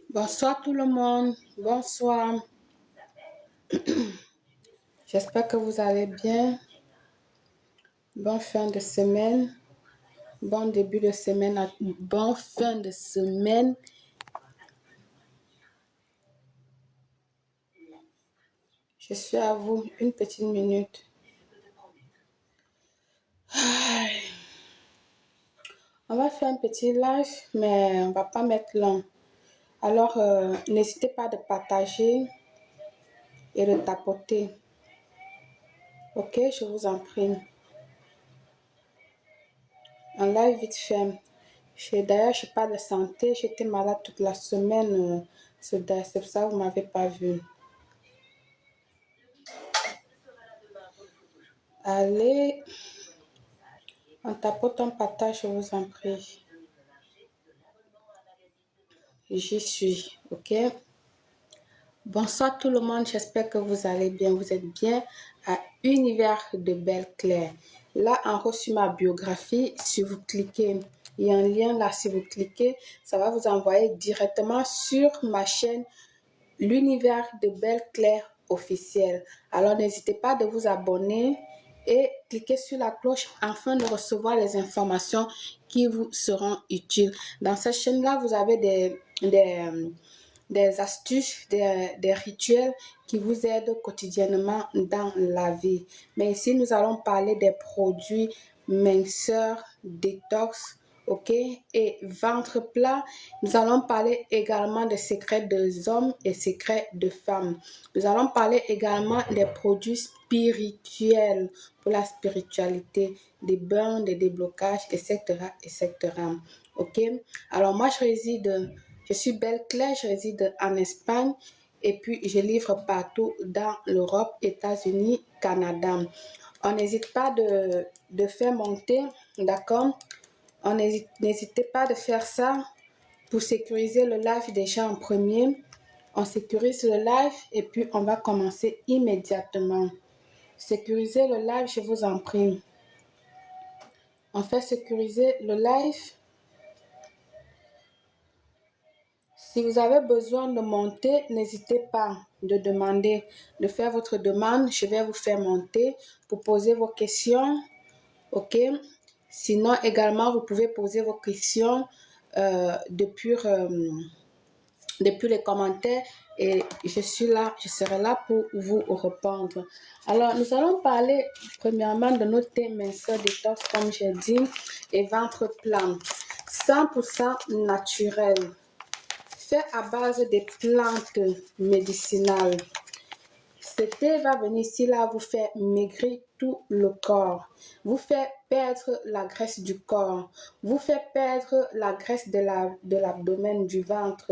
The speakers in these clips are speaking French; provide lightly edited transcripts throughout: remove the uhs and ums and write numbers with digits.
Bonsoir tout le monde, bonsoir. J'espère que vous allez bien. Bonne fin de semaine, bon début de semaine, bonne fin de semaine. Je suis à vous, une petite minute. On va faire un petit live, mais on va pas mettre long. Alors, n'hésitez pas de partager et de tapoter. Ok, je vous en prie. Un live vite fait. D'ailleurs, je n'ai pas de santé. J'étais malade toute la semaine. C'est pour ça que vous ne m'avez pas vu. Allez, on tapote, on partage, je vous en prie. J'y suis, ok? Bonsoir tout le monde, j'espère que vous allez bien. Vous êtes bien à Univers de Belle Claire. Là, en reçu ma biographie, si vous cliquez, il y a un lien là, si vous cliquez, ça va vous envoyer directement sur ma chaîne L'Univers de Belle Claire officiel. Alors, n'hésitez pas de vous abonner et cliquez sur la cloche afin de recevoir les informations qui vous seront utiles. Dans cette chaîne-là, vous avez des astuces, des rituels qui vous aident quotidiennement dans la vie. Mais ici, nous allons parler des produits minceurs, détox, ok, et ventre plat. Nous allons parler également des secrets des hommes et secrets de femmes. Nous allons parler également des produits spirituels pour la spiritualité, des bains, des déblocages, etc., etc. Ok, alors moi je suis Belle Claire, je réside en Espagne et puis je livre partout dans l'Europe, États-Unis, Canada. On n'hésite pas de faire monter, d'accord? N'hésitez pas de faire ça pour sécuriser le live déjà en premier. On sécurise le live et puis on va commencer immédiatement. Sécuriser le live, je vous en prie. On fait sécuriser le live. Si vous avez besoin de monter, n'hésitez pas de demander, de faire votre demande. Je vais vous faire monter pour poser vos questions. Ok? Sinon, également, vous pouvez poser vos questions depuis les commentaires et je serai là pour vous répondre. Alors, nous allons parler premièrement de nos thé minceur détox, comme j'ai dit, et ventre plat. 100% naturel. Fait à base des plantes médicinales. Ce thé va venir ici là vous faire maigrir tout le corps, vous fait perdre la graisse du corps, vous fait perdre la graisse de l'abdomen, du ventre.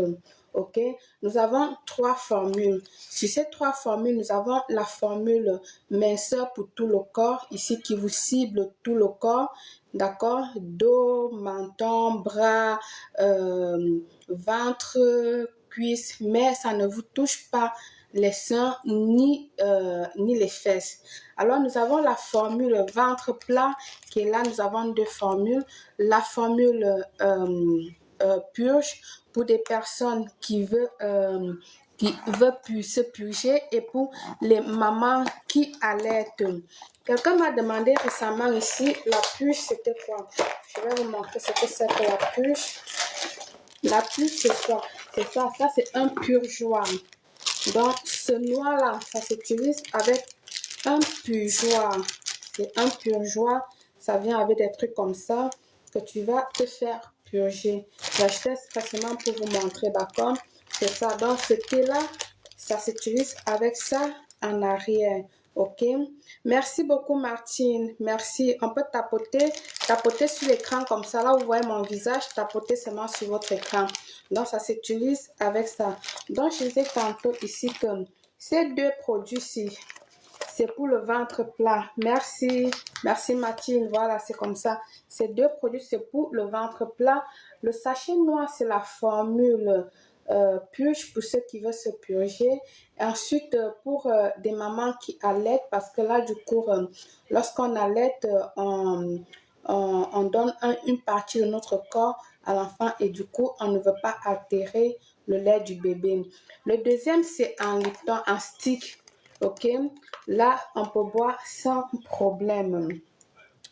Ok, nous avons 3 formules. Sur ces 3 formules, nous avons la formule minceur pour tout le corps, ici qui vous cible tout le corps, d'accord, dos, menton, bras, ventre, cuisses, mais ça ne vous touche pas les seins ni les fesses. Alors nous avons la formule ventre plat qui est là. Nous avons 2 formules. La formule purge pour des personnes qui veulent se purger et pour les mamans qui allaitent. Quelqu'un m'a demandé récemment ici, la purge c'était quoi? Je vais vous montrer ce que c'est que la purge. La purge c'est quoi? C'est ça, c'est un purgeoir. Donc, ce noix-là, ça s'utilise avec un purgeoir. C'est un purgeoir. Ça vient avec des trucs comme ça que tu vas te faire purger. J'ai acheté spécialement pour vous montrer, d'accord? C'est ça. Donc, ce thé-là, ça s'utilise avec ça en arrière. Ok? Merci beaucoup, Martine. Merci. On peut tapoter sur l'écran comme ça. Là, vous voyez mon visage. Tapoter seulement sur votre écran. Donc, ça s'utilise avec ça. Donc, je disais tantôt ici que ces 2 produits-ci, c'est pour le ventre plat. Merci, merci Mathilde. Voilà, c'est comme ça. Ces deux produits, c'est pour le ventre plat. Le sachet noir, c'est la formule purge pour ceux qui veulent se purger. Ensuite, pour des mamans qui allaitent, parce que là, du coup, lorsqu'on allaite, on donne une partie de notre corps à l'enfant et du coup, on ne veut pas altérer le lait du bébé. Le deuxième, c'est en Lipton, en stick. Ok, là, on peut boire sans problème.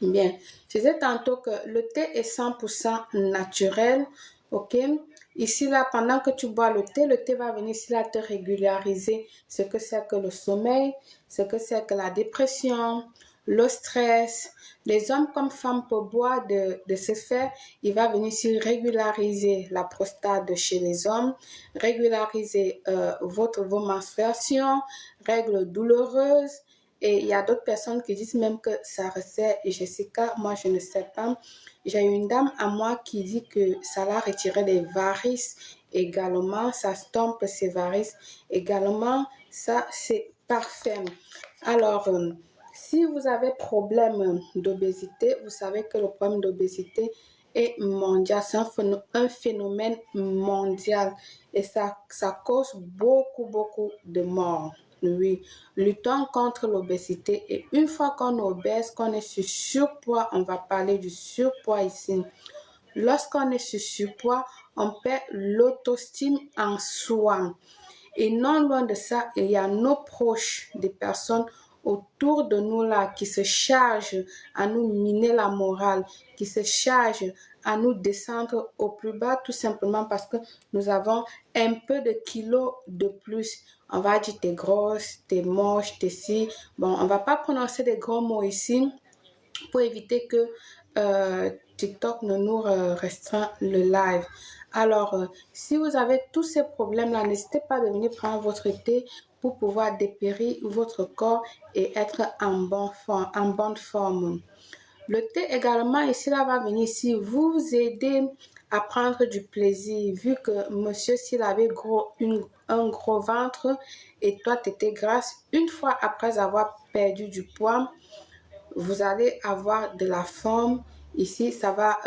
Bien, je disais tantôt que le thé est 100% naturel. Ok, ici, là, pendant que tu bois le thé va venir ici, là, te régulariser ce que c'est que le sommeil, ce que c'est que la dépression, le stress. Les hommes comme femmes peuvent boire de ce fait. Il va venir ici régulariser la prostate chez les hommes, régulariser vos menstruations, règles douloureuses. Et il y a d'autres personnes qui disent même que ça resserre. Et Jessica, moi, je ne sais pas. J'ai une dame à moi qui dit que ça l'a retiré les varices également. Ça stompe ses varices également. Ça, c'est parfait. Alors, si vous avez problème d'obésité, vous savez que le problème d'obésité est mondial. C'est un phénomène mondial. Et ça cause beaucoup de morts. Oui, luttons contre l'obésité. Et une fois qu'on est obèse, qu'on est sur surpoids, on va parler du surpoids ici. Lorsqu'on est sur surpoids, on perd l'autostime en soi. Et non loin de ça, il y a nos proches, des personnes autour de nous là qui se chargent à nous miner la morale, qui se chargent à nous descendre au plus bas tout simplement parce que nous avons un peu de kilos de plus. On va dire t'es grosse, t'es moche, t'es si. Bon, on va pas prononcer des gros mots ici pour éviter que TikTok ne nous restreint le live. Alors, si vous avez tous ces problèmes-là, n'hésitez pas à venir prendre votre thé pour pouvoir dépérir votre corps et être en bonne forme. Le thé également, ici, là, va venir ici vous aider à prendre du plaisir, vu que monsieur, s'il avait un gros ventre et toi, tu étais grasse, une fois après avoir perdu du poids, vous allez avoir de la forme. Ici, ça va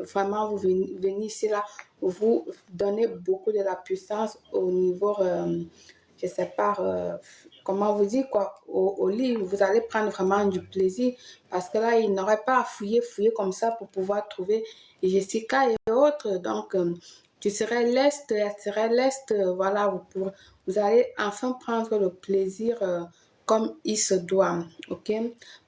vraiment vous venir ici, là, vous donner beaucoup de la puissance au niveau, je ne sais pas comment vous dire, quoi, au lit. Vous allez prendre vraiment du plaisir parce que là, il n'aurait pas à fouiller comme ça pour pouvoir trouver Jessica et autres. Donc, tu serais leste, elle serait leste, voilà, vous allez enfin prendre le plaisir comme il se doit, ok?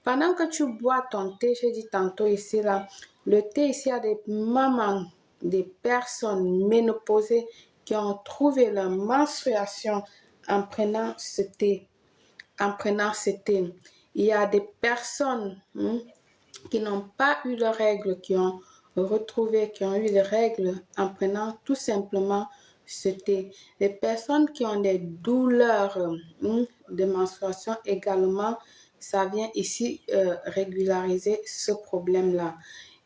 Pendant que tu bois ton thé, j'ai dit tantôt ici, là, le thé ici, il y a des mamans, des personnes ménopausées qui ont trouvé leur menstruation en prenant ce thé. Il y a des personnes qui n'ont pas eu de règles, qui ont eu des règles en prenant tout simplement ce thé. Les personnes qui ont des douleurs de menstruation également, ça vient ici régulariser ce problème-là.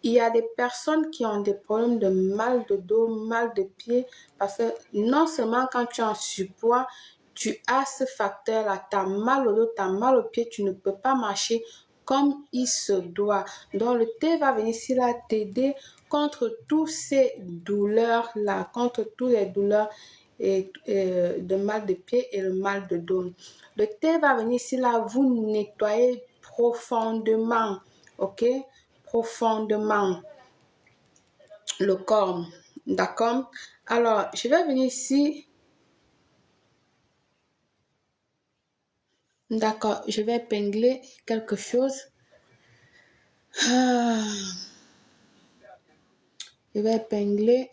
Il y a des personnes qui ont des problèmes de mal de dos, mal de pied, parce que non seulement quand tu es en surpoids, tu as ce facteur-là, tu as mal au dos, tu as mal au pied, tu ne peux pas marcher comme il se doit. Donc, le thé va venir ici là t'aider contre tous ces douleurs-là, contre toutes les douleurs de mal de pied et le mal de dos. Le thé va venir ici là vous nettoyer profondément, ok? Profondément le corps, d'accord? Alors, je vais venir ici. D'accord, je vais épingler quelque chose. Je vais épingler.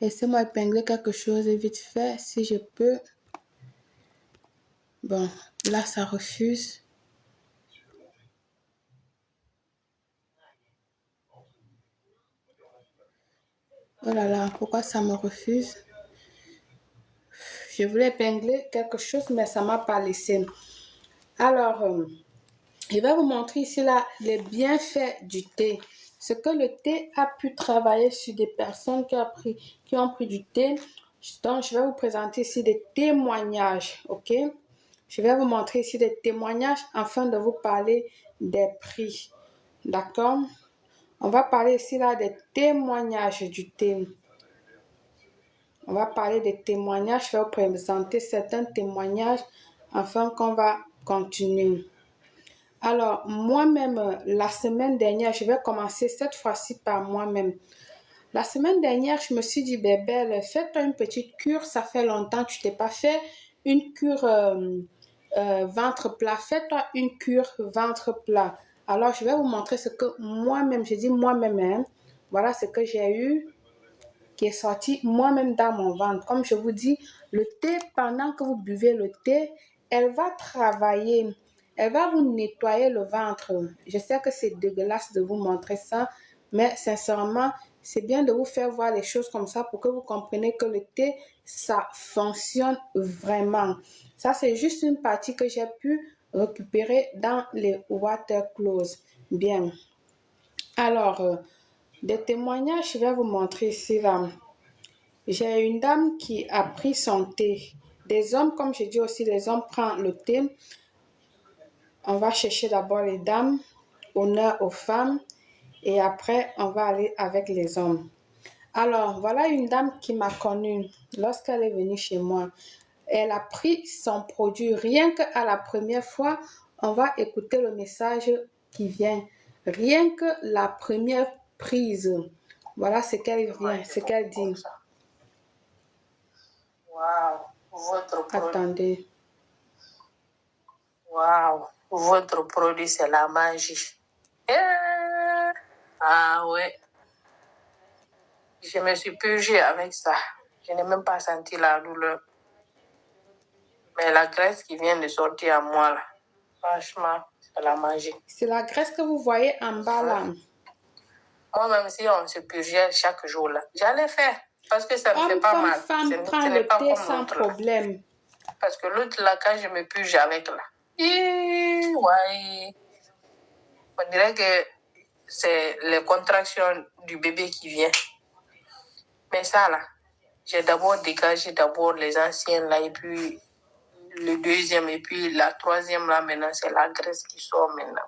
Laissez-moi épingler quelque chose vite fait, si je peux. Bon, là, ça refuse. Oh là là, pourquoi ça me refuse? Je voulais épingler quelque chose, mais ça ne m'a pas laissé. Alors, je vais vous montrer ici là, les bienfaits du thé. Ce que le thé a pu travailler sur des personnes qui ont pris du thé. Donc, je vais vous présenter ici des témoignages, ok? Je vais vous montrer ici des témoignages afin de vous parler des prix. D'accord? On va parler ici là des témoignages du thé. On va parler des témoignages. Je vais vous présenter certains témoignages afin qu'on va continuer. Alors, moi-même, la semaine dernière, je vais commencer cette fois-ci par moi-même. La semaine dernière, je me suis dit, bébé, fais-toi une petite cure. Ça fait longtemps que tu t'es pas fait une cure ventre plat. Fais-toi une cure ventre plat. Alors, je vais vous montrer ce que moi-même, je dis moi-même, hein, voilà ce que j'ai eu qui est sorti moi-même dans mon ventre. Comme je vous dis, le thé, pendant que vous buvez le thé, elle va travailler, elle va vous nettoyer le ventre. Je sais que c'est dégueulasse de vous montrer ça, mais sincèrement, c'est bien de vous faire voir les choses comme ça pour que vous compreniez que le thé, ça fonctionne vraiment. Ça, c'est juste une partie que j'ai pu récupérer dans les water close. Bien. Alors, des témoignages, je vais vous montrer ici là. J'ai une dame qui a pris son thé. Des hommes, comme je dis aussi, les hommes prennent le thé. On va chercher d'abord les dames, honneur aux femmes, et après, on va aller avec les hommes. Alors, voilà une dame qui m'a connue lorsqu'elle est venue chez moi. Elle a pris son produit. Rien qu'à la première fois, on va écouter le message qui vient. Rien que la première prise. Voilà ce qu'elle vient, ce qu'elle dit. Waouh, votre produit. Attendez. Waouh, votre produit, c'est la magie. Ah ouais. Je me suis purgée avec ça. Je n'ai même pas senti la douleur. Mais la graisse qui vient de sortir à moi, là, franchement, c'est la magie. C'est la graisse que vous voyez en bas là. Moi-même, si on se purgeait chaque jour, là, j'allais faire. Parce que ça ne fait pas mal. Femme prend le thé sans problème. Parce que l'autre, là, quand je me purge avec, là, ouais, on dirait que c'est les contractions du bébé qui viennent. Mais ça, là, j'ai d'abord dégagé les anciennes, là, et puis le deuxième, et puis la troisième, là, maintenant, c'est la graisse qui sort maintenant.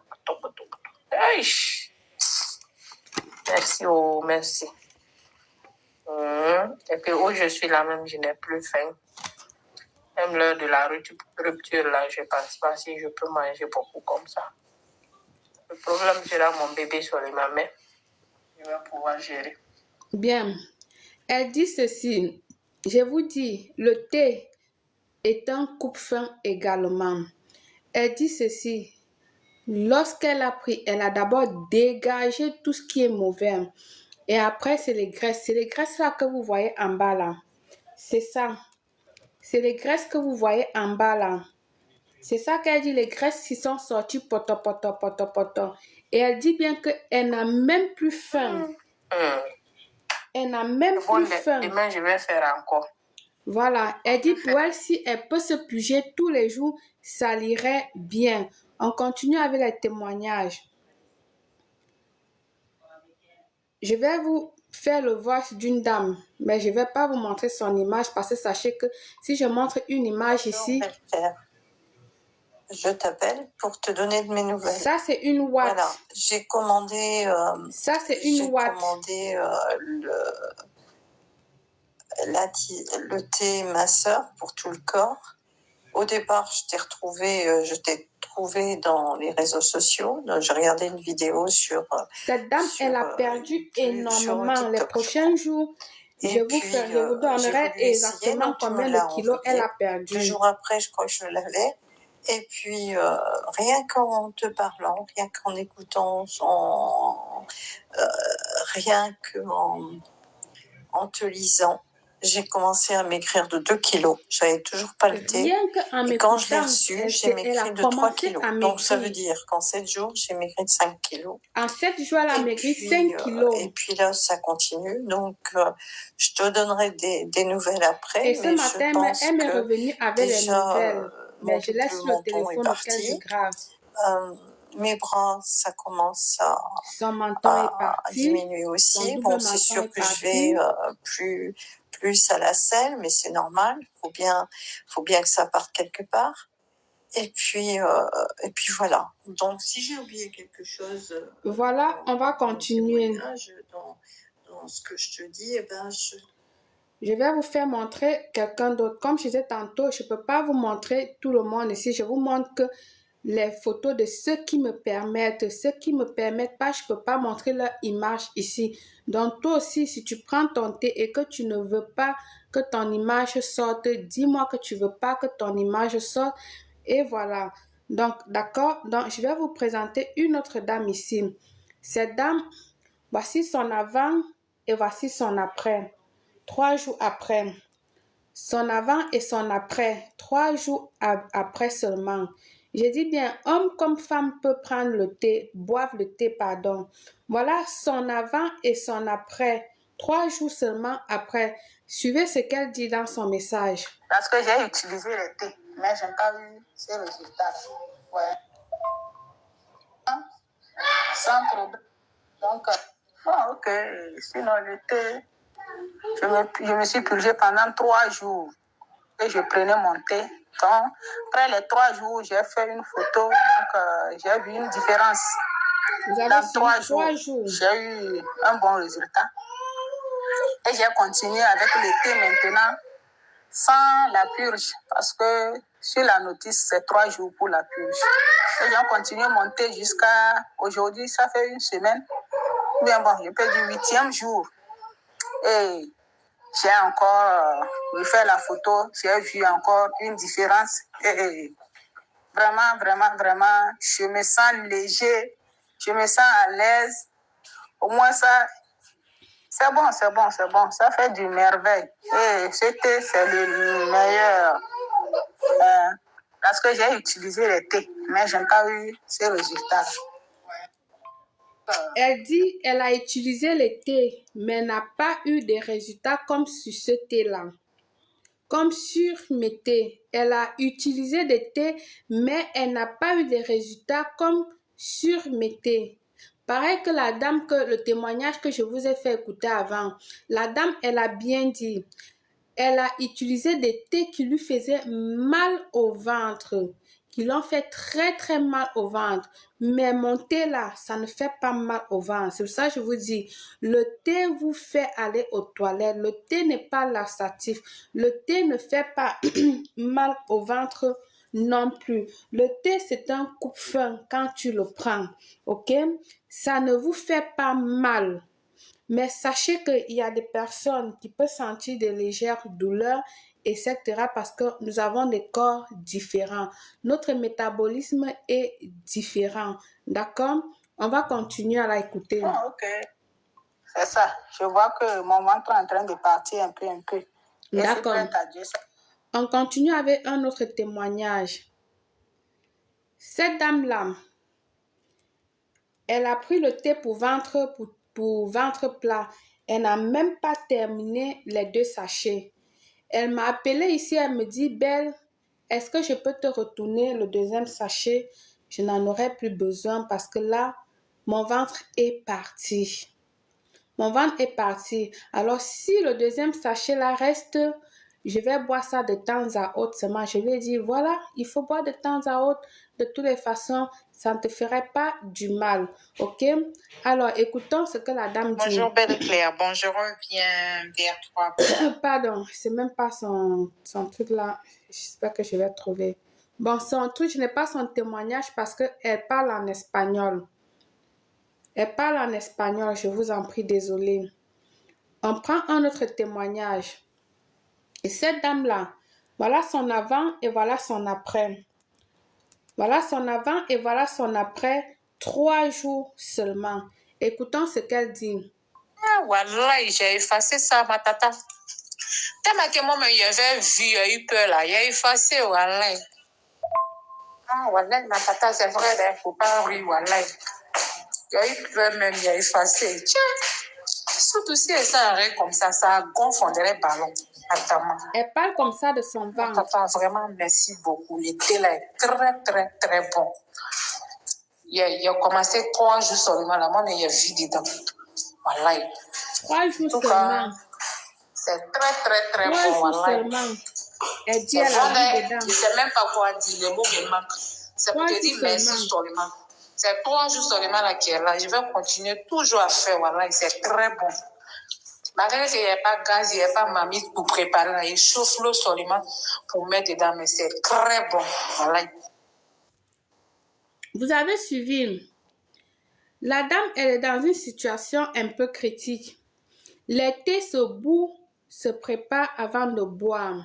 Merci, oh, merci. Et puis où je suis là même, je n'ai plus faim. Même l'heure de la rupture, là, je ne pense pas si je peux manger beaucoup comme ça. Le problème sera mon bébé sur ma main. Je vais pouvoir gérer. Bien. Elle dit ceci. Je vous dis, le thé est un coupe-faim également. Elle dit ceci. Lorsqu'elle a pris, elle a d'abord dégagé tout ce qui est mauvais. Et après, c'est les graisses. C'est les graisses là que vous voyez en bas là. C'est ça. C'est les graisses que vous voyez en bas là. C'est ça qu'elle dit, les graisses qui sont sorties poto. Et elle dit bien qu'elle n'a même plus faim. Elle n'a même plus faim. Demain, je vais faire encore. Voilà. Elle dit pour elle, si elle peut se purger tous les jours, ça l'irait bien. On continue avec les témoignages. Je vais vous faire le voice d'une dame, mais je ne vais pas vous montrer son image parce que sachez que si je montre une image ici... Je t'appelle pour te donner de mes nouvelles. Ça, c'est une Watt. Voilà, j'ai commandé... ça, c'est une Watt. J'ai commandé le thé minceur pour tout le corps. Au départ, je t'ai trouvé dans les réseaux sociaux. Donc, j'ai regardé une vidéo sur... Cette dame, elle a perdu énormément. Les prochains jours, je vous donnerai exactement combien de kilos elle a perdu. 2 jours après, je crois que je l'avais. Et puis, rien qu'en te parlant, rien qu'en écoutant, rien qu'en te lisant, j'ai commencé à maigrir de 2 kilos. J'avais toujours pas le thé. Et quand je l'ai reçu, j'ai maigri de 3 kilos. Donc, ça veut dire qu'en 7 jours, j'ai maigri de 5 kilos. En 7 jours, elle a maigri 5 kilos. Et puis là, ça continue. Donc, je te donnerai des nouvelles après. Et ce matin, elle m'est revenue avec les nouvelles. Mais je laisse le téléphone auquel je grave. Mes bras, ça commence à diminuer aussi. Bon, c'est sûr que je vais plus à la selle, mais c'est normal. Faut bien que ça parte quelque part. Et puis voilà. Donc, si j'ai oublié quelque chose... Voilà, on va continuer. Dans ce que je te dis, eh ben, je vais vous faire montrer quelqu'un d'autre. Comme je disais tantôt, je ne peux pas vous montrer tout le monde ici. Je vous montre que les photos de ceux qui me permettent. Ceux qui ne me permettent pas, je ne peux pas montrer leur image ici. Donc, toi aussi, si tu prends ton thé et que tu ne veux pas que ton image sorte, dis-moi que tu ne veux pas que ton image sorte. Et voilà. Donc, d'accord. Donc, je vais vous présenter une autre dame ici. Cette dame, voici son avant et voici son après. 3 jours après. Son avant et son après. 3 jours après seulement. Je dis bien, homme comme femme peut prendre le thé, boivent le thé, pardon. Voilà son avant et son après. 3 jours seulement après. Suivez ce qu'elle dit dans son message. Parce que j'ai utilisé le thé, mais je n'ai pas eu ces résultats. Ouais. Sans problème. Donc, ok. Sinon, le thé, je me suis purgée pendant 3 jours. Et je prenais mon thé. Donc, après les 3 jours, j'ai fait une photo. Donc, j'ai vu une différence. Vous avez dans 3 jours, j'ai eu un bon résultat. Et j'ai continué avec le thé maintenant, sans la purge. Parce que sur la notice, c'est 3 jours pour la purge. Et j'ai continué mon thé jusqu'à aujourd'hui. Ça fait 1 semaine. Bien bon, je peux dire 8e jour. Et j'ai encore refait la photo, j'ai vu encore une différence. Et vraiment, vraiment, vraiment, je me sens léger, je me sens à l'aise. Au moins ça, c'est bon, c'est bon, c'est bon. Ça fait du merveille. Et c'était, c'est le meilleur. Parce que j'ai utilisé le thé, mais je n'ai pas eu ces résultats. Elle dit qu'elle a utilisé le thé, mais n'a pas eu de résultats comme sur ce thé-là. Comme sur mes thés. Elle a utilisé des thés, mais elle n'a pas eu de résultats comme sur mes thés. Pareil que la dame, que le témoignage que je vous ai fait écouter avant. La dame, elle a bien dit. Elle a utilisé des thés qui lui faisaient mal au ventre, qui l'ont fait très très mal au ventre. Mais mon thé là, ça ne fait pas mal au ventre. C'est pour ça que je vous dis, le thé vous fait aller aux toilettes. Le thé n'est pas laxatif. Le thé ne fait pas mal au ventre non plus. Le thé, c'est un coupe-faim quand tu le prends. Ok? Ça ne vous fait pas mal. Mais sachez qu'il y a des personnes qui peuvent sentir de légères douleurs, etc. parce que nous avons des corps différents. Notre métabolisme est différent. D'accord? On va continuer à la écouter. Oh, ok. C'est ça. Je vois que mon ventre est en train de partir un peu. D'accord. On continue avec un autre témoignage. Cette dame-là, elle a pris le thé pour ventre plat. Elle n'a même pas terminé les 2 sachets. Elle m'a appelé ici, elle me dit, Belle, est-ce que je peux te retourner le 2e sachet? Je n'en aurai plus besoin parce que là, mon ventre est parti. Mon ventre est parti. Alors, si le 2e sachet là reste, je vais boire ça de temps à autre seulement. Je lui ai dit, voilà, il faut boire de temps à autre. De toutes les façons, ça ne te ferait pas du mal. OK? Alors, écoutons ce que la dame dit. Bonjour, Belle Claire. Bon, je reviens vers toi. Pardon, c'est même pas son truc là. J'espère que je vais trouver. Bon, son truc, je n'ai pas son témoignage parce qu'elle parle en espagnol. Elle parle en espagnol, je vous en prie, désolée. On prend un autre témoignage. Et cette dame-là, voilà son avant et voilà son après. Voilà son avant et voilà son après, 3 jours seulement. Écoutons ce qu'elle dit. Ah, Wallahi, j'ai effacé ça, ma tata. Tellement que moi, j'avais vu, il y a eu peur là. Il a effacé, Wallahi. Ah, Wallahi, ma tata, c'est vrai, il ne faut pas rire, Wallahi. Il y a eu peur même, il a effacé. Tiens, surtout si elle s'arrête comme ça gonfle, on dirait ballon. Elle parle comme ça de son ventre. Papa, vraiment, merci beaucoup. Le thé là est très, très, très bon. Il a commencé 3 jours seulement. Là, moi, il y a vu dedans. Voilà. 3 jours seulement. C'est très, très, très bon. 3 jours seulement. Elle dit elle a vu dedans. Je ne sais même pas quoi dire, les mots me manquent. C'est pour te dire merci seulement. C'est 3 jours seulement là qui est là. Je vais continuer toujours à faire, voilà, c'est très bon. Malgré qu'il n'y ait pas de gaz, il n'y ait pas mamie pour préparer, là, il chauffe l'eau seulement pour mettre dedans, mais c'est très bon, voilà. Vous avez suivi. La dame, elle est dans une situation un peu critique. Les thés se prépare avant de boire.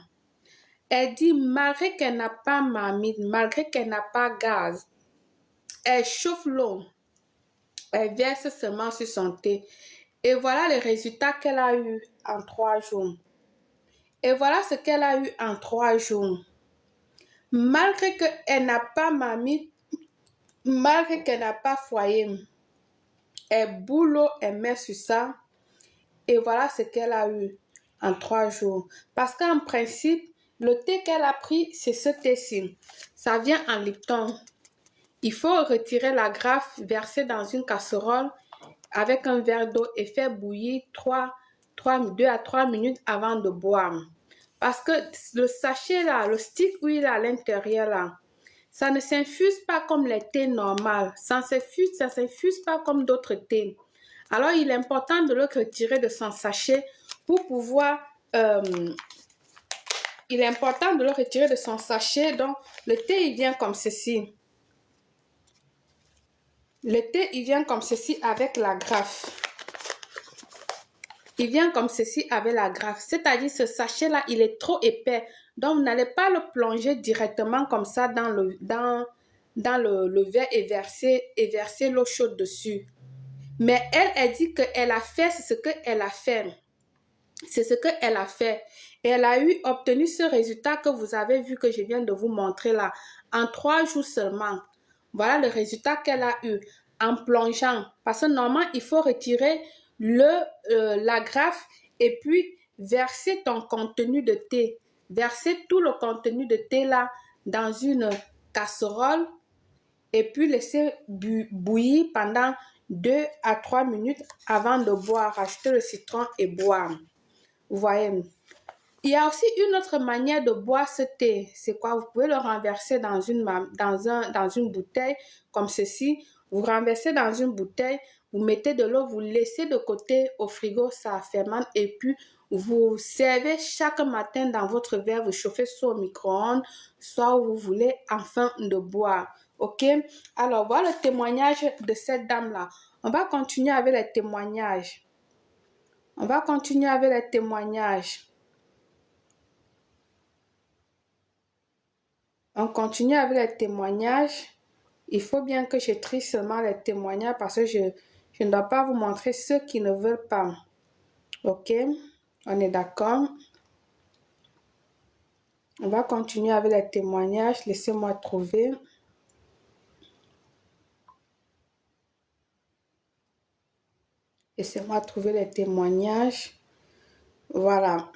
Elle dit, malgré qu'elle n'a pas marmite, malgré qu'elle n'a pas gaz, elle chauffe l'eau. Elle verse seulement sur son thé. Et voilà les résultats qu'elle a eu en 3 jours. Et voilà ce qu'elle a eu en 3 jours. Malgré qu'elle n'a pas marmite, malgré qu'elle n'a pas foyer, elle bout l'eau, elle met sur ça. Et voilà ce qu'elle a eu en 3 jours. Parce qu'en principe, le thé qu'elle a pris, c'est ce thé-ci. Ça vient en Lipton. Il faut retirer la grappe, verser dans une casserole avec un verre d'eau et faire bouillir 2 à 3 minutes avant de boire. Parce que le sachet là, le stick huile à l'intérieur là, ça ne s'infuse pas comme les thés normaux. Ça ne s'infuse pas comme d'autres thés. Alors, il est important de le retirer de son sachet pour pouvoir... il est important de le retirer de son sachet. Donc, le thé, il vient comme ceci. Le thé, il vient comme ceci avec la grappe. Il vient comme ceci avec la grappe. C'est-à-dire, ce sachet-là, il est trop épais. Donc, vous n'allez pas le plonger directement comme ça dans le verre et verser l'eau chaude dessus. Mais elle dit qu'elle a fait, c'est ce qu'elle a fait. C'est ce qu'elle a fait. Et elle a obtenu ce résultat que vous avez vu, que je viens de vous montrer là, en 3 jours seulement. Voilà le résultat qu'elle a eu en plongeant. Parce que normalement, il faut retirer la grappe et puis verser ton contenu de thé. Verser tout le contenu de thé là dans une casserole et puis laisser bouillir pendant 2 à 3 minutes avant de boire. Acheter le citron et boire. Vous voyez. Il y a aussi une autre manière de boire ce thé. C'est quoi? Vous pouvez le renverser dans une bouteille comme ceci. Vous renversez dans une bouteille, vous mettez de l'eau, vous laissez de côté au frigo, ça fermente et puis vous servez chaque matin dans votre verre, vous chauffez soit au micro-ondes, soit où vous voulez afin de boire. Ok? Alors, voilà le témoignage de cette dame-là. On va continuer avec les témoignages. On continue avec les témoignages. Il faut bien que je trie seulement les témoignages parce que je ne dois pas vous montrer ceux qui ne veulent pas. Ok? On est d'accord? On va continuer avec les témoignages. Laissez-moi trouver. Laissez-moi trouver les témoignages. Voilà.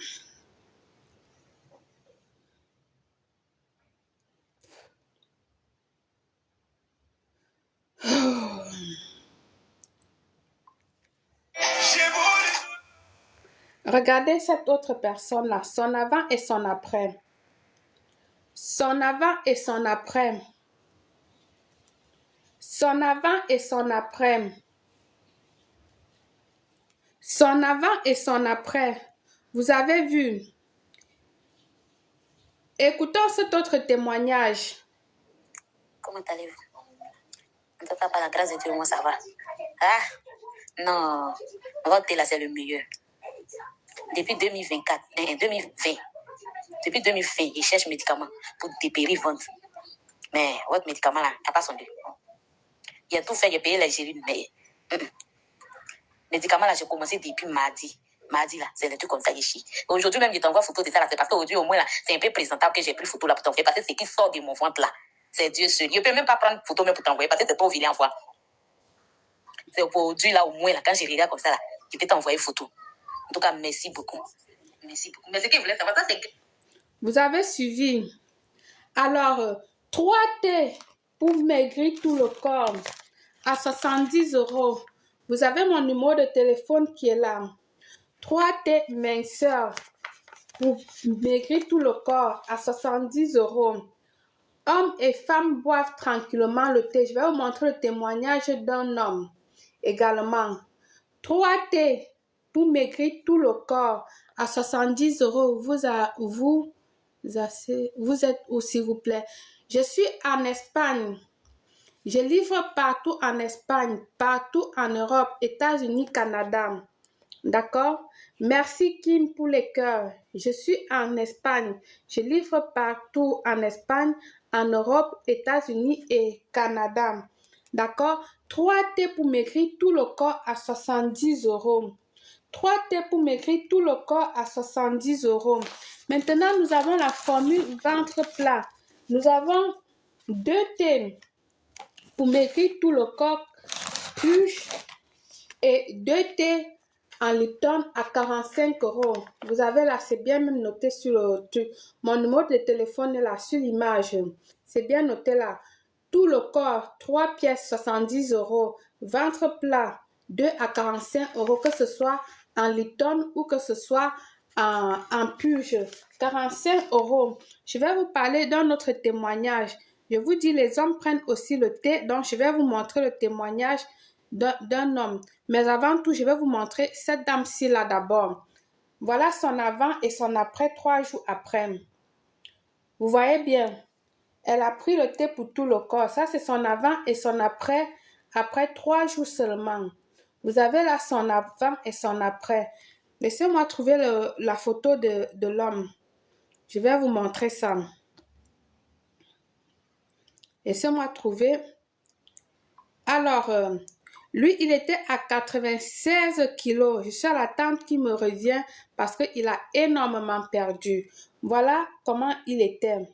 Regardez cette autre personne-là, son avant et son après. Son avant et son après. Son avant et son après. Son avant et son après. Vous avez vu. Écoutons cet autre témoignage. Comment allez-vous? En tout cas, par la grâce de Dieu, moi, ça va. Ah, non. Votre thé, là, c'est le meilleur. Depuis 2024, 2020, depuis 2020, ils cherchent médicaments pour dépérir ventre. Mais votre médicament, là, il n'a pas son lieu. Il a tout fait, il a payé les gérines, mais... Médicament, là, j'ai commencé depuis mardi. Mardi, là, c'est des trucs comme ça ici. Aujourd'hui, même, je t'envoie photo de ça, là. C'est parce qu'aujourd'hui, au moins, là, c'est un peu présentable que j'ai pris photo, là, pour t'envoyer. Parce que c'est qui sort de mon ventre, là. C'est Dieu seul. Je ne peux même pas prendre photo, même pour t'envoyer, parce que c'est pas vilain à voir. C'est aujourd'hui, là, au moins, là, quand je regarde comme ça, là, je peux t'envoyer photo. En tout cas, merci beaucoup. Merci beaucoup. Mais ce que je voulais savoir, ça, c'est que... Vous avez suivi. Alors, 3 thés pour maigrir tout le corps à 70 €. Vous avez mon numéro de téléphone qui est là. 3 thés minceurs pour maigrir tout le corps à 70 €. Hommes et femmes boivent tranquillement le thé. Je vais vous montrer le témoignage d'un homme également. 3 thés pour maigrir tout le corps à 70 €. Vous êtes où, s'il vous plaît? Je suis en Espagne. Je livre partout en Espagne, partout en Europe, États-Unis, Canada. D'accord? Merci Kim pour les cœurs. Je suis en Espagne. Je livre partout en Espagne, en Europe, États-Unis et Canada. D'accord? 3 thés pour maigrir tout le corps à 70 €. 3 thés pour maigrir tout le corps à 70 €. Maintenant, nous avons la formule ventre plat. Nous avons 2 thés pour maigrir tout le corps, plus et 2 thés en Lipton à 45 €. Vous avez là, c'est bien même noté sur le truc. Mon numéro de téléphone est là sur l'image. C'est bien noté là. Tout le corps, 3 pièces, 70 €. Ventre plat, 2 à 45 €, que ce soit en Lipton ou que ce soit en purge. 45 €. Je vais vous parler d'un autre témoignage. Je vous dis, les hommes prennent aussi le thé, donc je vais vous montrer le témoignage d'un homme. Mais avant tout, je vais vous montrer cette dame-ci là d'abord. Voilà son avant et son après 3 jours après. Vous voyez bien, elle a pris le thé pour tout le corps. Ça, c'est son avant et son après 3 jours seulement. Vous avez là son avant et son après. Laissez-moi trouver la photo de l'homme. Je vais vous montrer ça. Laissez-moi trouver. Alors, lui, il était à 96 kilos. Je suis à la tante qui me revient parce qu'il a énormément perdu. Voilà comment il était.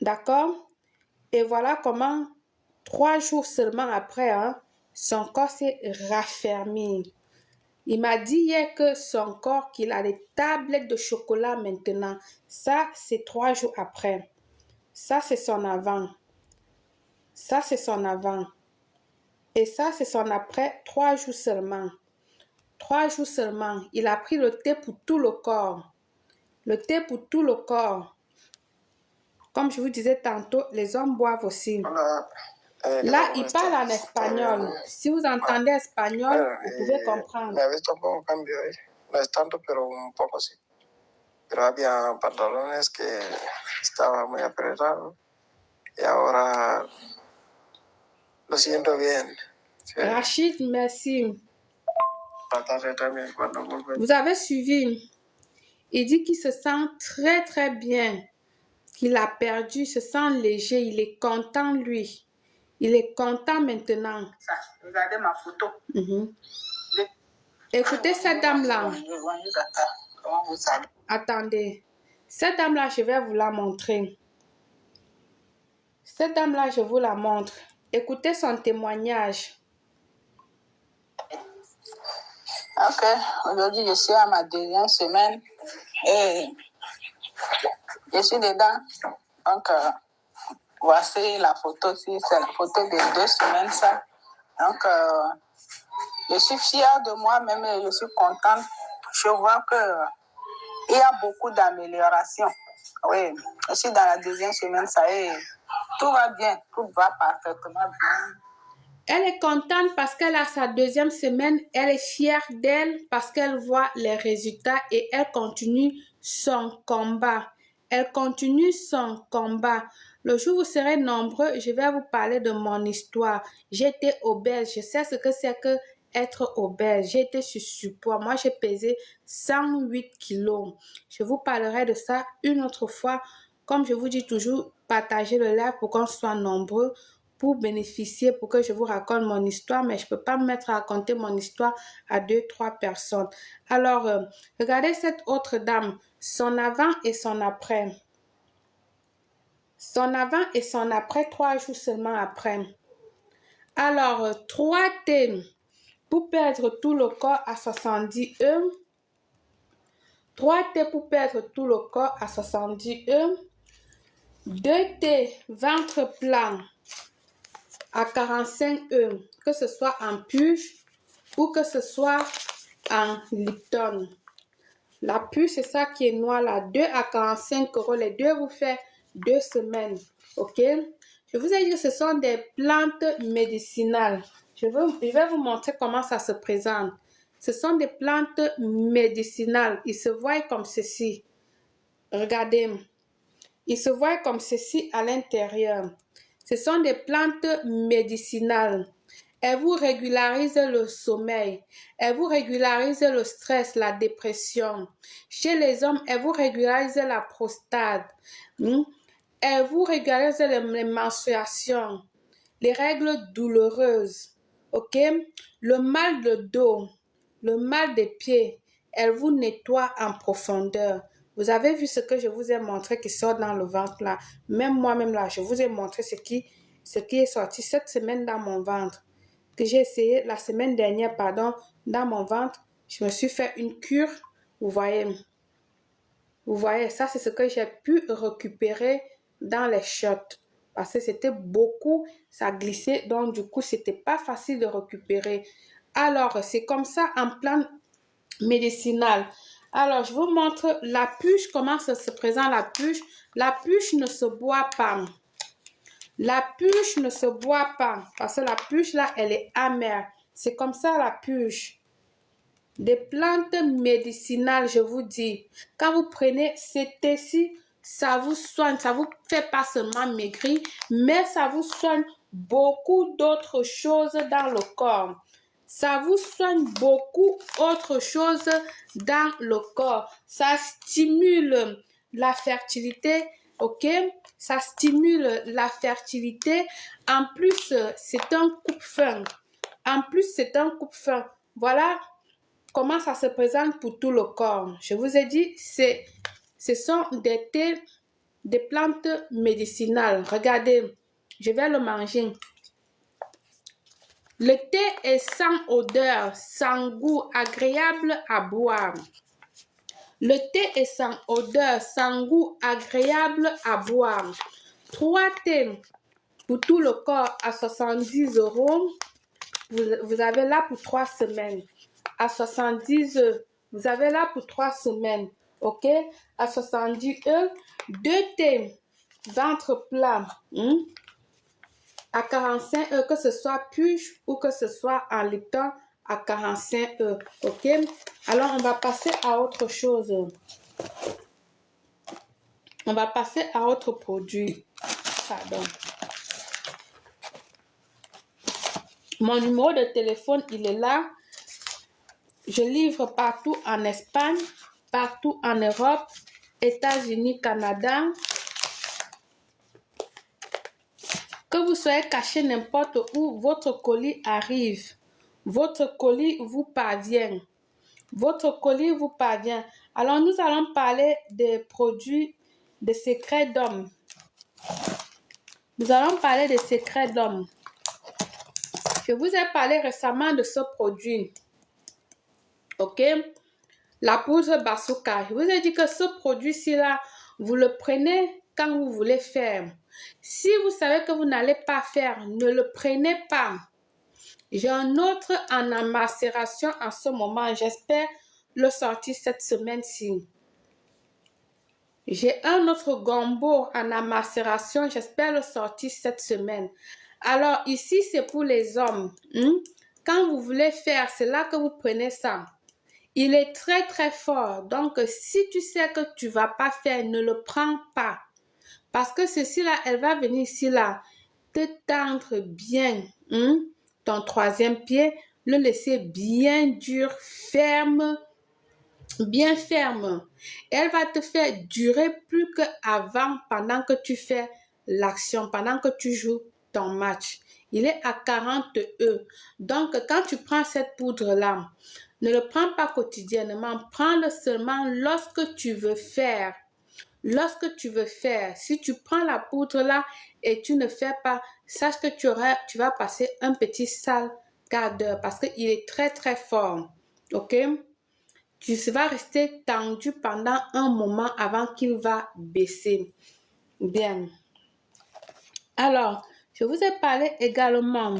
D'accord? Et voilà comment 3 jours seulement après, son corps s'est raffermi. Il m'a dit hier que son corps, qu'il a des tablettes de chocolat maintenant. Ça, c'est 3 jours après. Ça, c'est son avant. Ça, c'est son avant. Et ça, c'est son après 3 jours seulement. 3 jours seulement. Il a pris le thé pour tout le corps. Le thé pour tout le corps. Comme je vous disais tantôt, les hommes boivent aussi. Là, il parle en espagnol. Si vous entendez espagnol, vous pouvez comprendre. Me he visto un poco cambio ahí. No es tanto, pero un poco sí. Pero había pantalones que estaba muy apretado. Y ahora lo siento bien. Sí. Rachid, merci. Vous avez suivi. Il dit qu'il se sent très très bien. Qu'il a perdu, il se sent léger. Il est content, lui. Il est content maintenant. Regardez ma photo. Écoutez cette dame-là. Comment vous savez? Attendez. Cette dame-là, je vais vous la montrer. Cette dame-là, je vous la montre. Écoutez son témoignage. Ok, aujourd'hui je suis à ma 2e semaine et je suis dedans. Donc, voici la photo, c'est la photo de 2 semaines ça. Donc, je suis fière de moi-même et je suis contente. Je vois qu'il y a beaucoup d'améliorations. Oui, je suis dans la 2e semaine, ça y est, tout va bien, tout va parfaitement bien. Elle est contente parce qu'elle a sa 2e semaine. Elle est fière d'elle parce qu'elle voit les résultats et elle continue son combat. Elle continue son combat. Le jour où vous serez nombreux, je vais vous parler de mon histoire. J'étais obèse. Je sais ce que c'est que être obèse. J'étais sur surpoids. Moi, j'ai pesé 108 kilos. Je vous parlerai de ça une autre fois. Comme je vous dis toujours, partagez le live pour qu'on soit nombreux, pour bénéficier, pour que je vous raconte mon histoire, mais je ne peux pas me mettre à raconter mon histoire à 2-3 personnes. Alors, regardez cette autre dame, son avant et son après. Son avant et son après, 3 jours seulement après. Alors, 3 thés pour perdre tout le corps à 70 €. 3 thés pour perdre tout le corps à 70 €. 2 thés ventre plat à 45 €, que ce soit en purge ou que ce soit en Lipton. La puce, c'est ça qui est noir là. 2 à 45 €. Les deux vous fait 2 semaines. OK? Je vous ai dit que ce sont des plantes médicinales. Je vais vous montrer comment ça se présente. Ce sont des plantes médicinales. Ils se voient comme ceci. Regardez. Ils se voient comme ceci à l'intérieur. Ce sont des plantes médicinales. Elles vous régularisent le sommeil. Elles vous régularisent le stress, la dépression. Chez les hommes, elles vous régularisent la prostate. Elles vous régularisent les menstruations, les règles douloureuses. OK? Le mal de dos, le mal des pieds. Elles vous nettoient en profondeur. Vous avez vu ce que je vous ai montré qui sort dans le ventre là. Même moi-même là, je vous ai montré ce qui est sorti cette semaine dans mon ventre. Que j'ai essayé la semaine dernière, dans mon ventre. Je me suis fait une cure. Vous voyez, ça c'est ce que j'ai pu récupérer dans les shots. Parce que c'était beaucoup, ça glissait. Donc du coup, c'était pas facile de récupérer. Alors, c'est comme ça en plan médicinal. Alors, je vous montre la puce, comment ça se présente la puce. La puce ne se boit pas. La puce ne se boit pas parce que la puce là, elle est amère. C'est comme ça la puce. Des plantes médicinales, je vous dis. Quand vous prenez ces thés-ci, ça vous soigne. Ça vous fait pas seulement maigrir, mais ça vous soigne beaucoup d'autres choses dans le corps. Ça vous soigne beaucoup autre chose dans le corps. Ça stimule la fertilité, OK? Ça stimule la fertilité. En plus, c'est un coupe-faim. Voilà comment ça se présente pour tout le corps. Je vous ai dit, ce sont des thés, des plantes médicinales. Regardez, je vais le manger. Le thé est sans odeur, sans goût, agréable à boire. Le thé est sans odeur, sans goût, agréable à boire. 3 thés pour tout le corps à 70 €. Vous avez là pour 3 semaines. À 70 €. Vous avez là pour 3 semaines. OK? À 70 €. 2 thés, ventre plat. À 45 €, que ce soit puce ou que ce soit en Lipton, à 45 €. OK? Alors, on va passer à autre chose. On va passer à autre produit. Pardon. Mon numéro de téléphone, il est là. Je livre partout en Espagne, partout en Europe, États-Unis, Canada. Que vous soyez caché n'importe où, votre colis arrive. Votre colis vous parvient. Votre colis vous parvient. Alors, nous allons parler des produits de secrets d'hommes. Nous allons parler des secrets d'hommes. Je vous ai parlé récemment de ce produit. OK? La poudre Bazooka. Je vous ai dit que ce produit-ci là, vous le prenez quand vous voulez faire. Si vous savez que vous n'allez pas faire, ne le prenez pas. J'ai un autre en macération en ce moment. J'espère le sortir cette semaine-ci. J'ai un autre gombo en macération. J'espère le sortir cette semaine. Alors ici, c'est pour les hommes. Quand vous voulez faire, c'est là que vous prenez ça. Il est très très fort. Donc, si tu sais que tu ne vas pas faire, ne le prends pas. Parce que ceci-là, elle va venir ici là, te tendre bien. Ton troisième pied, le laisser bien dur, ferme, bien ferme. Elle va te faire durer plus qu'avant pendant que tu fais l'action, pendant que tu joues ton match. Il est à 40 €. Donc, quand tu prends cette poudre-là, ne le prends pas quotidiennement. Prends-le seulement lorsque tu veux faire. Lorsque tu veux faire, si tu prends la poudre là et tu ne fais pas, sache que tu vas passer un petit sale quart d'heure parce qu'il est très très fort. OK? Tu vas rester tendu pendant un moment avant qu'il va baisser. Bien. Alors, je vous ai parlé également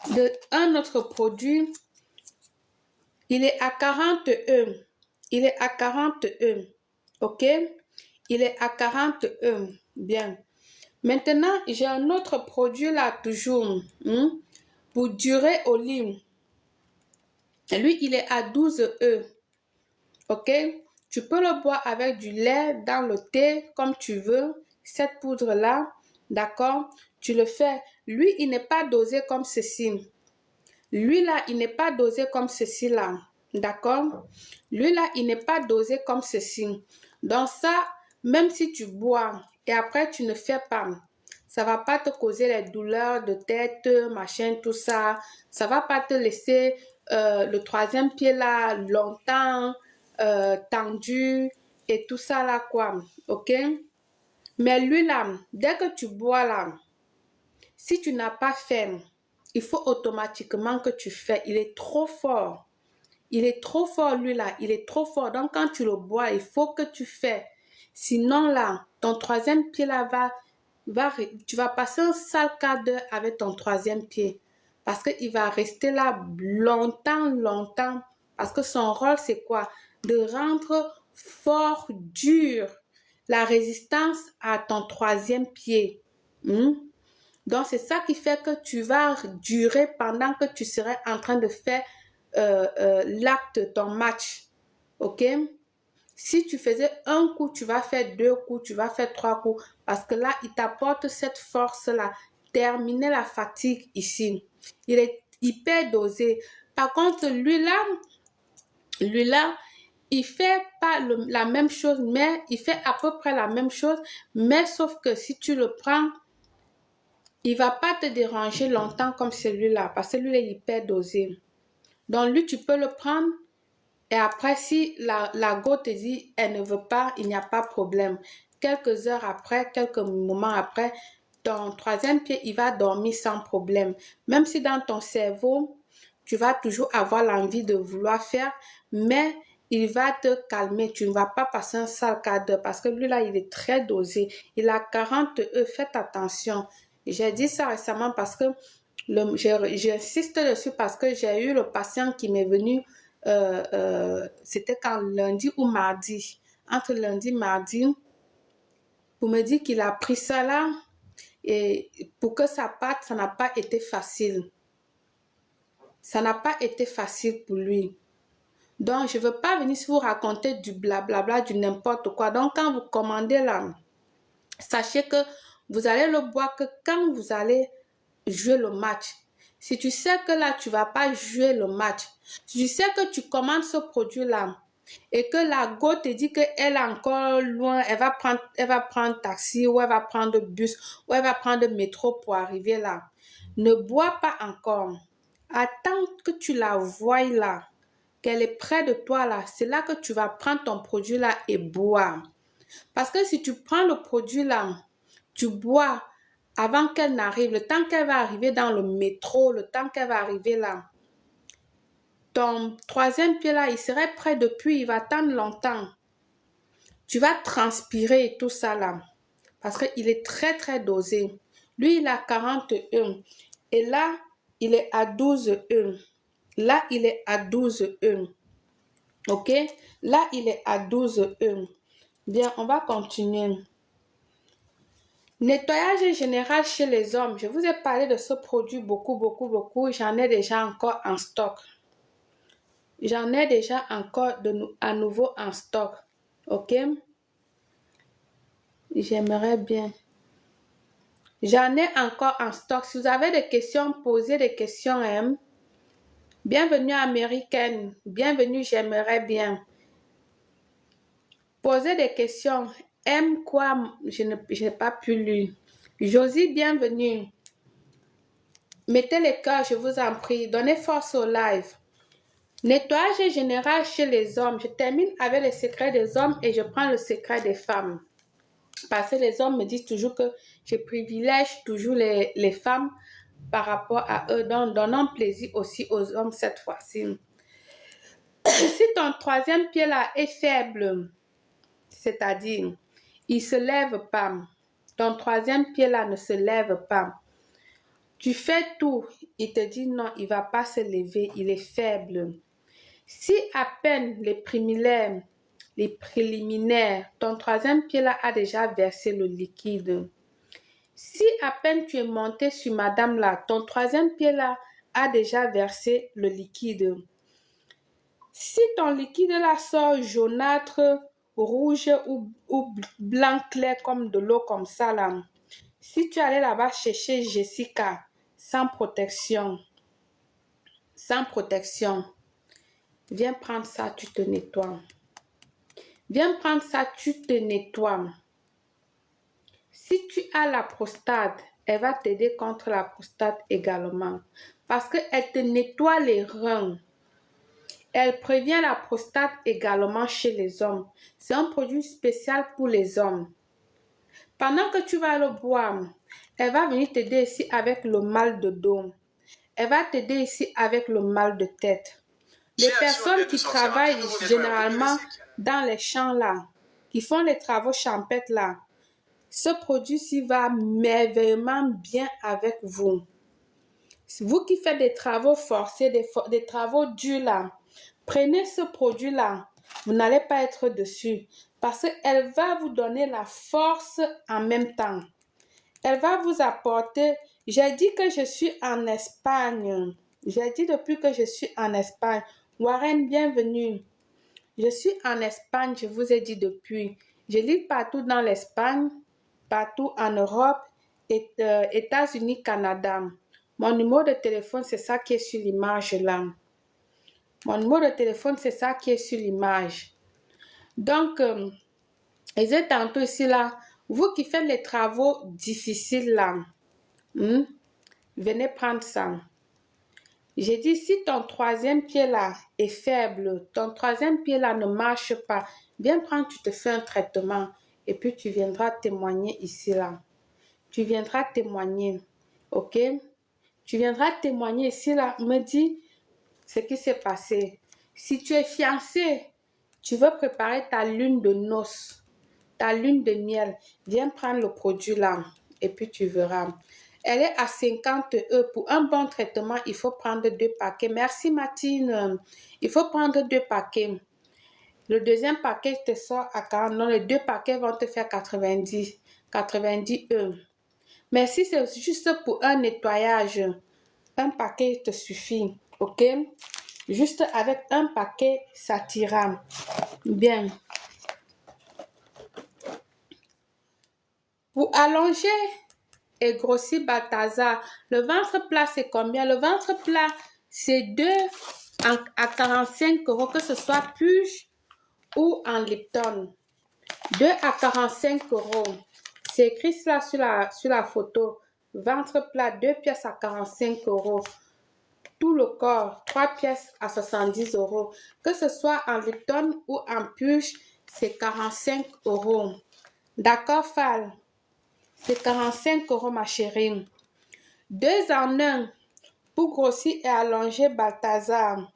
d'un autre produit. Il est à 40 €. il est à 40 E. Ok? Il est à 40 E. Bien. Maintenant, j'ai un autre produit là, toujours, pour durer au lit. Lui, il est à 12 E. Ok? Tu peux le boire avec du lait, dans le thé, comme tu veux. Cette poudre-là, d'accord? Tu le fais. Lui, il n'est pas dosé comme ceci. Lui, là, il n'est pas dosé comme ceci, là. D'accord? Lui, là, il n'est pas dosé comme ceci. Donc ça, même si tu bois et après tu ne fais pas, ça va pas te causer les douleurs de tête, machin, tout ça. Ça va pas te laisser le troisième pied là longtemps tendu et tout ça là quoi. Ok? Mais lui là, dès que tu bois là, si tu n'as pas fait, il faut automatiquement que tu fais. Il est trop fort. Il est trop fort, lui, là. Il est trop fort. Donc, quand tu le bois, il faut que tu fais. Sinon, là, ton troisième pied, là, tu vas passer un sale quart d'heure avec ton troisième pied. Parce qu'il va rester là longtemps, longtemps. Parce que son rôle, c'est quoi? De rendre fort, dur, la résistance à ton troisième pied. Donc, c'est ça qui fait que tu vas durer pendant que tu serais en train de faire l'acte, ton match. Ok? Si tu faisais un coup, tu vas faire 2 coups, tu vas faire 3 coups. Parce que là, il t'apporte cette force-là. Terminer la fatigue ici. Il est hyper dosé. Par contre, lui-là, il fait pas la même chose, mais il fait à peu près la même chose. Mais sauf que si tu le prends, il va pas te déranger longtemps comme celui-là. Parce que celui-là est hyper dosé. Donc, lui, tu peux le prendre. Et après, si la go te dit, elle ne veut pas, il n'y a pas de problème. Quelques heures après, quelques moments après, ton troisième pied, il va dormir sans problème. Même si dans ton cerveau, tu vas toujours avoir l'envie de vouloir faire, mais il va te calmer. Tu ne vas pas passer un sale quart d'heure parce que lui là, il est très dosé. Il a 40 E. Faites attention. J'ai dit ça récemment parce que j'insiste dessus parce que j'ai eu le patient qui m'est venu. C'était quand lundi ou mardi, entre lundi et mardi, pour me dire qu'il a pris ça là et pour que ça parte, ça n'a pas été facile. Ça n'a pas été facile pour lui. Donc, je ne veux pas venir vous raconter du blablabla, du n'importe quoi. Donc, quand vous commandez là, sachez que vous allez le boire que quand vous allez jouer le match. Si tu sais que là, tu ne vas pas jouer le match, si tu sais que tu commandes ce produit-là et que la go te dit qu'elle est encore loin, elle va prendre taxi ou elle va prendre bus ou elle va prendre métro pour arriver là, ne bois pas encore. Attends que tu la voies là, qu'elle est près de toi là, c'est là que tu vas prendre ton produit là et boire. Parce que si tu prends le produit là, tu bois avant qu'elle n'arrive, le temps qu'elle va arriver dans le métro, le temps qu'elle va arriver là, ton troisième pied là, il serait prêt depuis, il va attendre longtemps. Tu vas transpirer et tout ça là, parce qu'il est très très dosé. Lui, il a 40 E. Et là, il est à 12 E. Là, il est à 12 E. Ok? Là, il est à 12 E. Bien, on va continuer. Nettoyage général chez les hommes. Je vous ai parlé de ce produit beaucoup. J'en ai déjà encore en stock. J'en ai déjà encore à nouveau en stock. Ok? J'aimerais bien. J'en ai encore en stock. Si vous avez des questions, posez des questions. Hein? Bienvenue américaine. Bienvenue, j'aimerais bien. Posez des questions. Aime quoi? Je n'ai pas pu lire. Josie, bienvenue. Mettez les cœurs, je vous en prie. Donnez force au live. Nettoyage général chez les hommes. Je termine avec les secrets des hommes et je prends le secret des femmes. Parce que les hommes me disent toujours que je privilège toujours les femmes par rapport à eux. Donc, donnons plaisir aussi aux hommes cette fois-ci. Si ton troisième pied là est faible, c'est-à-dire, il ne se lève pas. Ton troisième pied là ne se lève pas. Tu fais tout. Il te dit non, il ne va pas se lever. Il est faible. Si à peine les préliminaires, ton troisième pied là a déjà versé le liquide. Si à peine tu es monté sur madame là, ton troisième pied là a déjà versé le liquide. Si ton liquide là sort jaunâtre, rouge ou blanc clair comme de l'eau comme ça là, si tu allais là-bas chercher Jessica sans protection, viens prendre ça, tu te nettoies. Viens prendre ça, tu te nettoies. Si tu as la prostate, elle va t'aider contre la prostate également. Parce qu'elle te nettoie les reins. Elle prévient la prostate également chez les hommes. C'est un produit spécial pour les hommes. Pendant que tu vas le boire, elle va venir t'aider ici avec le mal de dos. Elle va t'aider ici avec le mal de tête. Les personnes qui travaillent généralement dans les champs là, qui font les travaux champêtres là, ce produit-ci va merveilleusement bien avec vous. Vous qui faites des travaux forcés, des travaux durs là, prenez ce produit-là. Vous n'allez pas être dessus parce qu'elle va vous donner la force en même temps. Elle va vous apporter... J'ai dit que je suis en Espagne. J'ai dit depuis que je suis en Espagne. Warren, bienvenue. Je suis en Espagne, je vous ai dit depuis. Je lis partout dans l'Espagne, partout en Europe, États-Unis, Canada. Mon numéro de téléphone, c'est ça qui est sur l'image là. Mon numéro de téléphone, c'est ça qui est sur l'image. Donc, ils étaient tantôt ici là. Vous qui faites les travaux difficiles là, venez prendre ça. J'ai dit, si ton troisième pied là est faible, ton troisième pied là ne marche pas, viens prendre, tu te fais un traitement et puis tu viendras témoigner ici là. Tu viendras témoigner, ok? Tu viendras témoigner ici là, me dis ce qui s'est passé. Si tu es fiancé, tu veux préparer ta lune de noces, ta lune de miel, viens prendre le produit là et puis tu verras. Elle est à 50 €. Pour un bon traitement, il faut prendre 2 paquets. Merci Martine. Il faut prendre 2 paquets. Le deuxième paquet te sort à 40. Non, les 2 paquets vont te faire 90 €. Mais si c'est juste pour un nettoyage, un paquet te suffit. Ok? Juste avec un paquet, ça t'ira. Bien. Pour allonger et grossir Balthazar, le ventre plat c'est combien? Le ventre plat c'est 2 à 45 €, que ce soit Puge ou en Lipton. 2 à 45 €. C'est écrit cela sur la photo. Ventre plat, 2 pièces à 45 €. Tout le corps, 3 pièces à 70 €. Que ce soit en Lipton ou en Puge, c'est 45 €. D'accord, Fall? C'est 45 € ma chérie. 2 en 1 pour grossir et allonger Balthazar.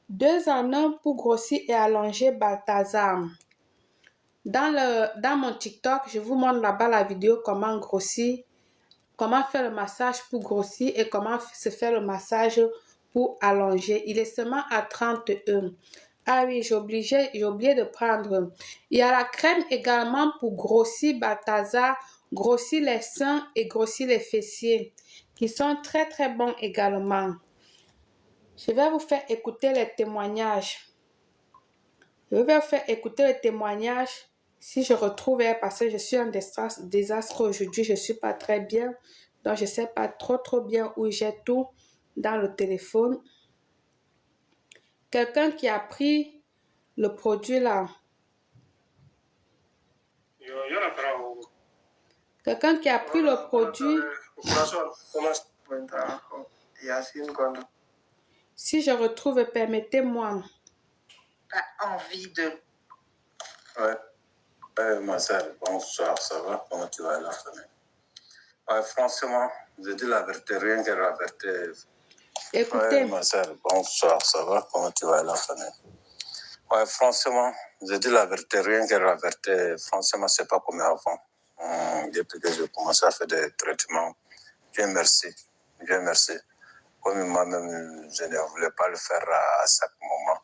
2 en 1 pour grossir et allonger Balthazar. Dans mon TikTok, je vous montre là-bas la vidéo comment grossir, comment faire le massage pour grossir et comment se faire le massage pour allonger. Il est seulement à 30 €. Ah oui, j'ai oublié de prendre. Il y a la crème également pour grossir Balthazar, grossir les seins et grossir les fessiers, qui sont très très bons également. Je vais vous faire écouter les témoignages. Je vais vous faire écouter les témoignages si je retrouve, parce que je suis un désastre aujourd'hui, je ne suis pas très bien, donc je ne sais pas trop bien où j'ai tout dans le téléphone. Quelqu'un qui a pris le produit là. Quelqu'un qui a pris le produit. Si je retrouve, permettez-moi. Pas envie de... Ouais, ma soeur, bonsoir, ça va? Comment tu vas la famille? Ouais, franchement, je dis la vérité, rien que la vérité. Écoutez. Ouais, ma soeur, bonsoir, ça va? Comment tu vas la famille? Ouais, franchement, je dis la vérité, rien que la vérité, franchement, c'est pas comme avant. Depuis que j'ai commencé à faire des traitements, Dieu merci. Comme moi-même, je ne voulais pas le faire à chaque moment.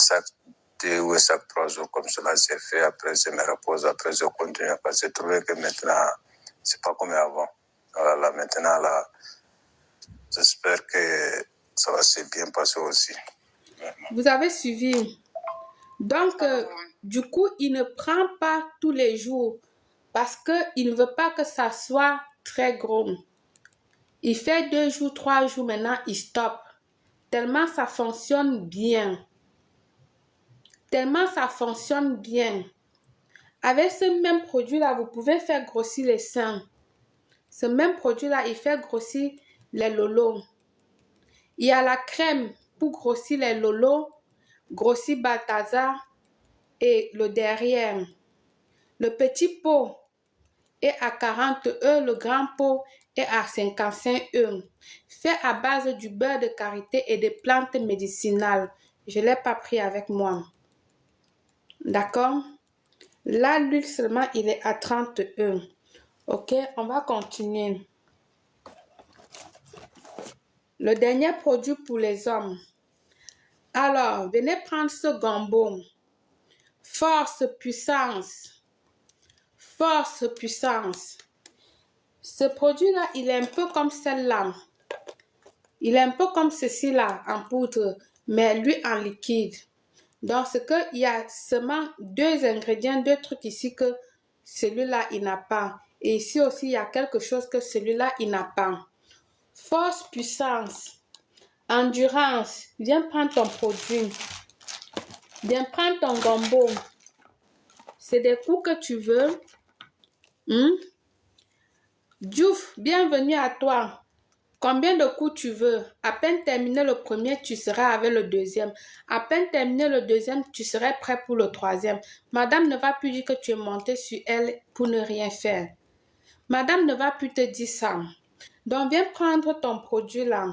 chaque 2 ou chaque 3 jours comme cela s'est fait. Après, je me repose. Après, je continue. Parce que j'ai trouvé que maintenant, c'est pas comme avant. Voilà, maintenant, là, j'espère que ça va se bien passer aussi. Vous avez suivi. Donc, du coup, il ne prend pas tous les jours parce qu'il ne veut pas que ça soit très gros. Il fait 2 jours, 3 jours, maintenant, il stoppe. Tellement ça fonctionne bien. Tellement ça fonctionne bien. Avec ce même produit-là, vous pouvez faire grossir les seins. Ce même produit-là, il fait grossir les lolos. Il y a la crème pour grossir les lolos, grossir Balthazar et le derrière. Le petit pot est à 40 €, le grand pot est à 55 €. Fait à base du beurre de karité et des plantes médicinales. Je ne l'ai pas pris avec moi. D'accord? Là, l'huile seulement, il est à 30 €. Ok, on va continuer. Le dernier produit pour les hommes. Alors, venez prendre ce gombo. Force, puissance. Force, puissance. Ce produit-là, il est un peu comme celle-là. Il est un peu comme ceci-là, en poudre, mais lui en liquide. Donc, c'est qu'il y a seulement 2 ingrédients, 2 trucs ici que celui-là, il n'a pas. Et ici aussi, il y a quelque chose que celui-là, il n'a pas. Force, puissance, endurance. Viens prendre ton produit. Viens prendre ton gombo. C'est des coups que tu veux. Diouf, bienvenue à toi. Combien de coups tu veux? À peine terminé le premier, tu seras avec le deuxième. À peine terminé le deuxième, tu serais prêt pour le troisième. Madame ne va plus dire que tu es monté sur elle pour ne rien faire. Madame ne va plus te dire ça. Donc, viens prendre ton produit là.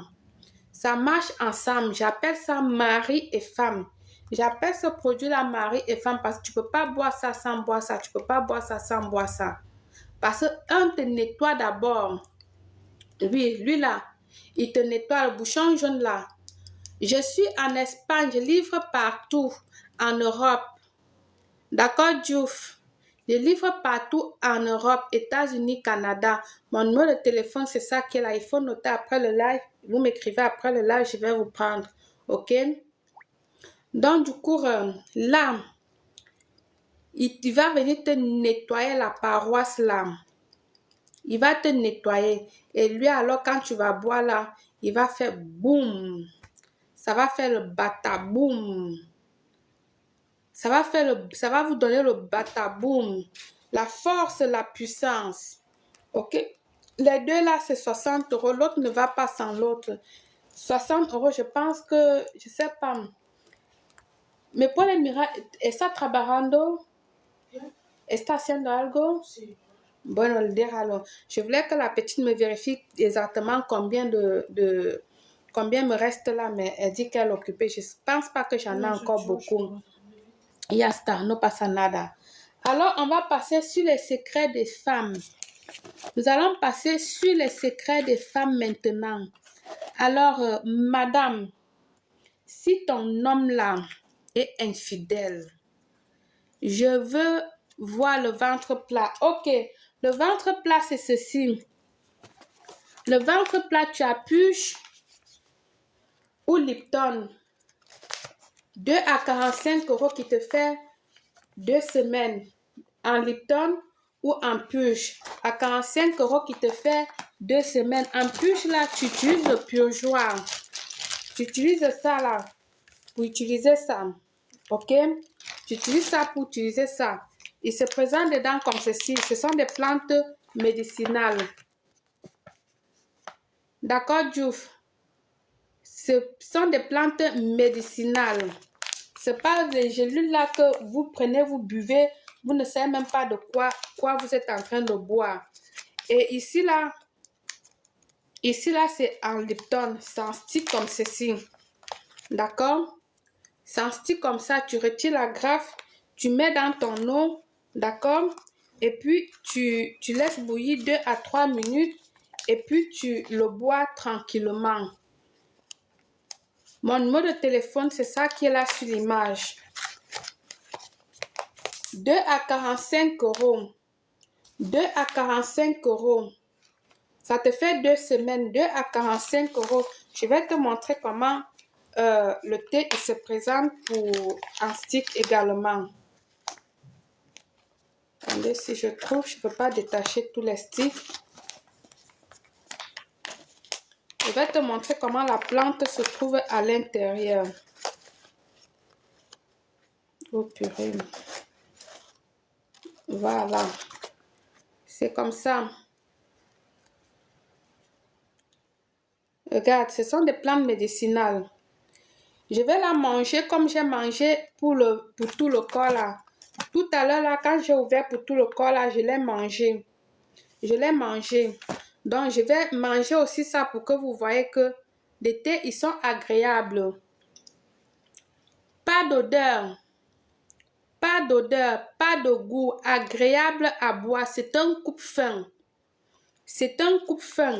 Ça marche ensemble. J'appelle ça mari et femme. J'appelle ce produit-là mari et femme parce que tu ne peux pas boire ça sans boire ça. Tu ne peux pas boire ça sans boire ça. Parce qu'un te nettoie d'abord. Oui, lui là, il te nettoie le bouchon jaune là. Je suis en Espagne, je livre partout en Europe. D'accord, Diouf? Je livre partout en Europe, États-Unis, Canada. Mon numéro de téléphone, c'est ça qui est là. Il faut noter après le live. Vous m'écrivez après le live, je vais vous prendre. OK? Donc, du coup, là, il va venir te nettoyer la paroisse là. Il va te nettoyer. Et lui, alors, quand tu vas boire là, il va faire boum. Ça va faire le bataboum. Ça va vous donner le bataboum. La force, la puissance. OK? Les deux là, c'est 60 €. L'autre ne va pas sans l'autre. 60 €, je pense que, je sais pas. Mais pour les miracles, ¿está trabajando? ¿Está haciendo algo? Sí. Bueno, déjalo. Je voulais que la petite me vérifie exactement combien combien me reste là, mais elle dit qu'elle est occupée. Je ne pense pas que j'en ai encore beaucoup. Ya está, no pasa nada. Alors, on va passer sur les secrets des femmes. Nous allons passer sur les secrets des femmes maintenant. Alors, madame, si ton homme là est infidèle, je veux voir le ventre plat. Ok, le ventre plat, c'est ceci. Le ventre plat, tu as Push ou Lipton. 2 à 45 € qui te fait 2 semaines en Lipton ou en Push. À 45 € qui te fait 2 semaines. En Push, là, tu utilises le purgeoir. Tu utilises ça, là, pour utiliser ça. Ok? Tu utilises ça pour utiliser ça. Il se présente dedans comme ceci. Ce sont des plantes médicinales. D'accord, Diouf? Ce sont des plantes médicinales. Ce n'est pas des gélules là que vous prenez, vous buvez. Vous ne savez même pas de quoi vous êtes en train de boire. Et ici là, c'est en Lipton. C'est en stick comme ceci. D'accord? C'est en stick comme ça. Tu retires la graffe. Tu mets dans ton eau. D'accord? Et puis, tu laisses bouillir 2 à 3 minutes. Et puis, tu le bois tranquillement. Mon numéro de téléphone, c'est ça qui est là sur l'image. 2 à 45 €. 2 à 45 €. Ça te fait 2 semaines. 2 à 45 €. Je vais te montrer comment le thé il se présente pour un stick également. Attendez, si je trouve, je ne peux pas détacher tous les sticks. Je vais te montrer comment la plante se trouve à l'intérieur. Oh purée. Voilà. C'est comme ça. Regarde, ce sont des plantes médicinales. Je vais la manger comme j'ai mangé pour tout le corps là. Tout à l'heure là, quand j'ai ouvert pour tout le corps là, je l'ai mangé. Je l'ai mangé. Donc, je vais manger aussi ça pour que vous voyez que les thés, ils sont agréables. Pas d'odeur. Pas d'odeur, pas de goût. Agréable à boire. C'est un coupe-faim. C'est un coupe-faim.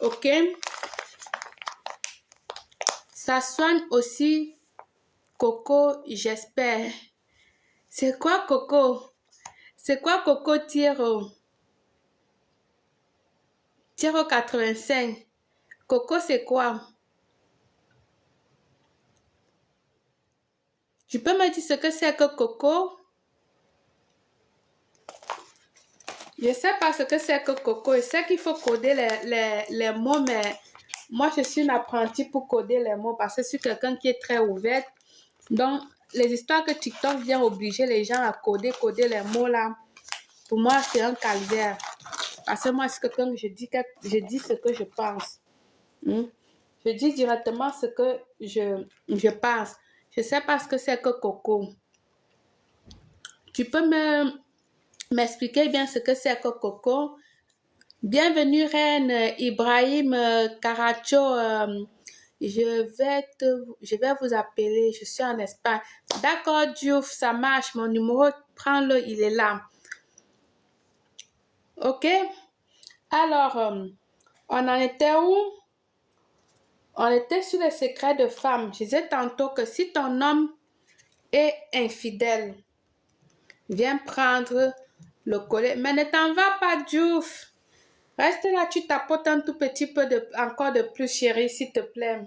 Ok? Ça soigne aussi Coco, j'espère. C'est quoi Coco? C'est quoi Coco Tiro? Tiro 85. Coco, c'est quoi? Tu peux me dire ce que c'est que Coco? Je ne sais pas ce que c'est que Coco. Je sais qu'il faut coder les mots, mais moi, je suis une apprentie pour coder les mots parce que je suis quelqu'un qui est très ouverte. Donc, les histoires que TikTok vient obliger les gens à coder les mots là, pour moi, c'est un calvaire. Parce que moi, c'est quelqu'un que je dis ce que je pense. Je dis directement ce que je pense. Je ne sais pas ce que c'est que Coco. Tu peux m'expliquer bien ce que c'est que Coco? Bienvenue, Reine Ibrahim Caracho. Je vais vous appeler. Je suis en Espagne. D'accord, Diouf, ça marche. Mon numéro, prends-le, il est là. Ok? Alors, on en était où? On était sur les secrets de femmes. Je disais tantôt que si ton homme est infidèle, viens prendre le collet. Mais ne t'en va pas, Diouf. Reste là, tu tapotes un tout petit peu encore de plus, chérie, s'il te plaît.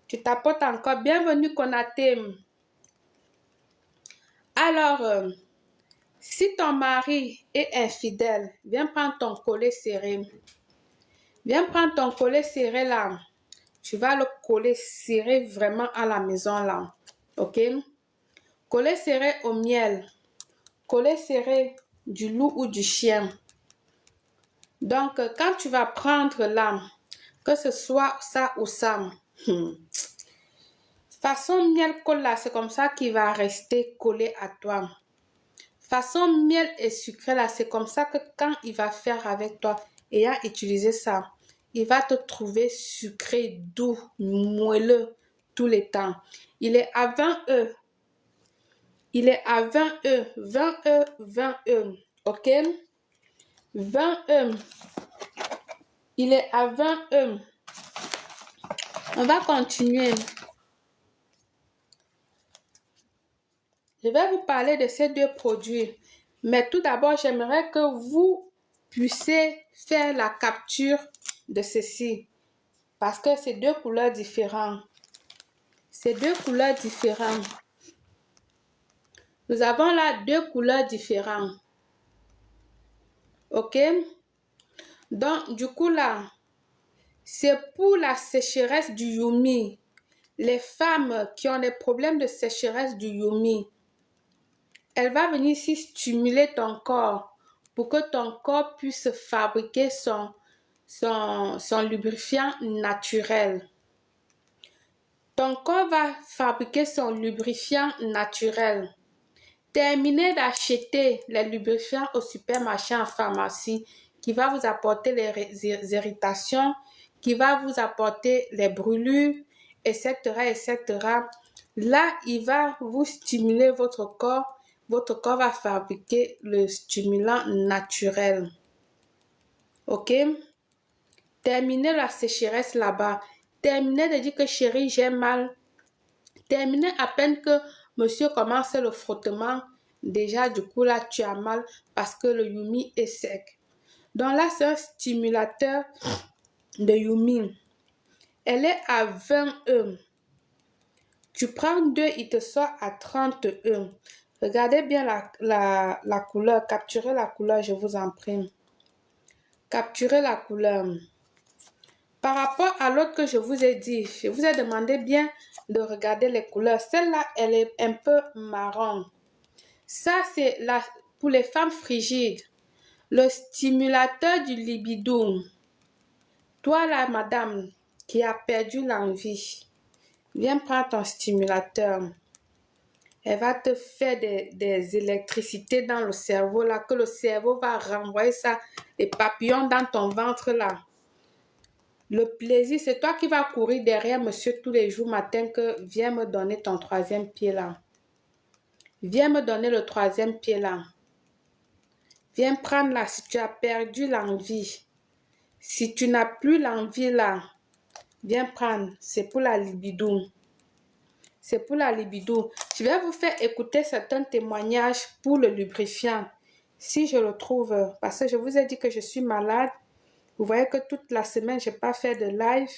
Tu tapotes encore. Bienvenue, Konaté. Alors, si ton mari est infidèle, viens prendre ton collet serré. Viens prendre ton collet serré là. Tu vas le coller serré vraiment à la maison là. Ok? Collet serré au miel. Collet serré du loup ou du chien. Donc, quand tu vas prendre là, que ce soit ça ou ça, façon miel colle là, c'est comme ça qu'il va rester collé à toi. Façon miel et sucré là, c'est comme ça que quand il va faire avec toi, ayant utilisé ça, il va te trouver sucré, doux, moelleux tout le temps. Il est à 20 E. Il est à 20 E. 20 E, 20 E. Ok? 20 E. Il est à 20 E. On va continuer. Je vais vous parler de ces deux produits. Mais tout d'abord, j'aimerais que vous puissiez faire la capture de ceci. Parce que c'est deux couleurs différentes. C'est deux couleurs différentes. Nous avons là deux couleurs différentes. Ok? Donc, du coup là, c'est pour la sécheresse du yumi. Les femmes qui ont des problèmes de sécheresse du yumi, elle va venir ici stimuler ton corps pour que ton corps puisse fabriquer son lubrifiant naturel. Ton corps va fabriquer son lubrifiant naturel. Terminez d'acheter les lubrifiants au supermarché, en pharmacie, qui va vous apporter les irritations, qui va vous apporter les brûlures, etc., etc. Là, il va vous stimuler votre corps. Votre corps va fabriquer le stimulant naturel. Ok? Terminez la sécheresse là-bas. terminez de dire que chérie, j'ai mal. Terminez à peine que monsieur commence le frottement. Déjà, du coup, là, tu as mal parce que le Yumi est sec. Donc là, c'est un stimulateur de Yumi. Elle est à 20 E. Tu prends 2, il te sort à 30 E. Regardez bien la couleur. Capturez la couleur, je vous en prie. Capturez la couleur. Par rapport à l'autre que je vous ai dit, je vous ai demandé bien de regarder les couleurs. Celle-là, elle est un peu marron. Ça, c'est pour les femmes frigides. Le stimulateur du libido. Toi là, madame, qui a perdu l'envie, viens prendre ton stimulateur. Elle va te faire des électricités dans le cerveau, là, que le cerveau va renvoyer ça, les papillons dans ton ventre, là. Le plaisir, c'est toi qui vas courir derrière monsieur tous les jours matin que viens me donner ton 3e pied, là. Viens me donner le 3e pied, là. Viens prendre là, si tu as perdu l'envie. Si tu n'as plus l'envie, là, viens prendre. C'est pour la libido. C'est pour la libido. Je vais vous faire écouter certains témoignages pour le lubrifiant. Si je le trouve, parce que je vous ai dit que je suis malade. Vous voyez que toute la semaine, je n'ai pas fait de live.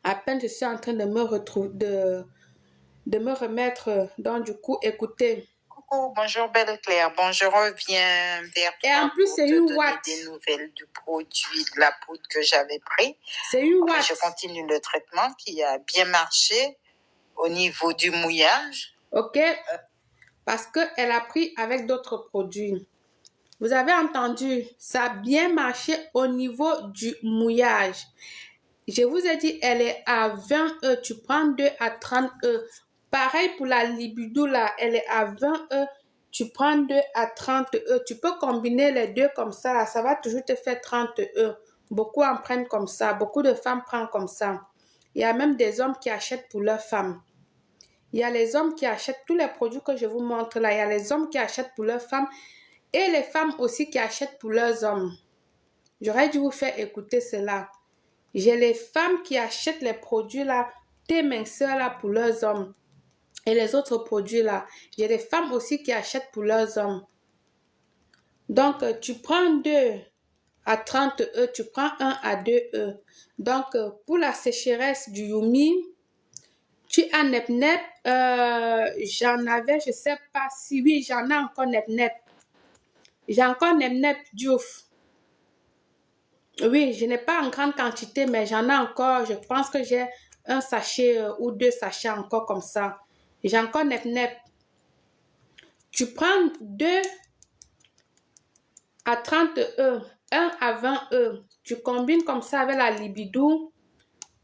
À peine je suis en train de me retrouver, de me remettre. Donc, du coup, écoutez. Coucou, bonjour Belle Claire. Bon, je reviens vers toi. Et en plus, c'est une Watt. Des nouvelles du produit, de la poudre que j'avais pris. C'est une Watt. Je continue le traitement qui a bien marché au niveau du mouillage. Ok. Parce qu'elle a pris avec d'autres produits. Vous avez entendu, ça a bien marché au niveau du mouillage. Je vous ai dit, elle est à 20 E. Tu prends 2 à 30 E. Pareil pour la libido, là, elle est à 20 E. Tu prends 2 à 30 E. Tu peux combiner les deux comme ça, là. Ça va toujours te faire 30 E. Beaucoup en prennent comme ça. Beaucoup de femmes prennent comme ça. Il y a même des hommes qui achètent pour leurs femmes. Il y a les hommes qui achètent tous les produits que je vous montre là. Il y a les hommes qui achètent pour leurs femmes et les femmes aussi qui achètent pour leurs hommes. J'aurais dû vous faire écouter cela. J'ai les femmes qui achètent les produits là, tes minceurs là pour leurs hommes. Et les autres produits là. J'ai des femmes aussi qui achètent pour leurs hommes. Donc, tu prends 2 à 30 E, tu prends 1 à 2 E. Donc, pour la sécheresse du Yumi, tu as Nep-Nep. J'en avais, je ne sais pas si oui, j'en ai encore Nep-Nep. J'ai encore Nep-Nep Diouf. Oui, je n'ai pas en grande quantité, mais j'en ai encore. Je pense que j'ai un sachet ou 2 sachets encore comme ça. J'ai encore Nep-Nep. Tu prends 2 à 30 E, 1 à 20 E. Tu combines comme ça avec la libido.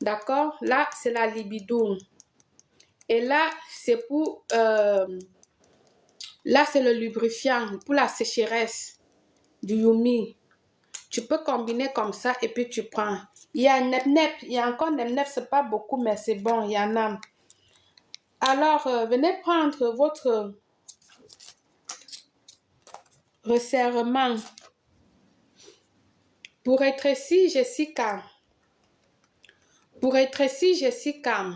D'accord? Là, c'est la libido. Et là, c'est pour... là, c'est le lubrifiant pour la sécheresse du Yumi. Tu peux combiner comme ça et puis tu prends. Il y a Nep-Nep. Il y a encore Nep-Nep. Ce n'est pas beaucoup, mais c'est bon. Il y en a. Alors, venez prendre votre resserrement. Pour rétrécir Jessica. Pour rétrécir Jessica.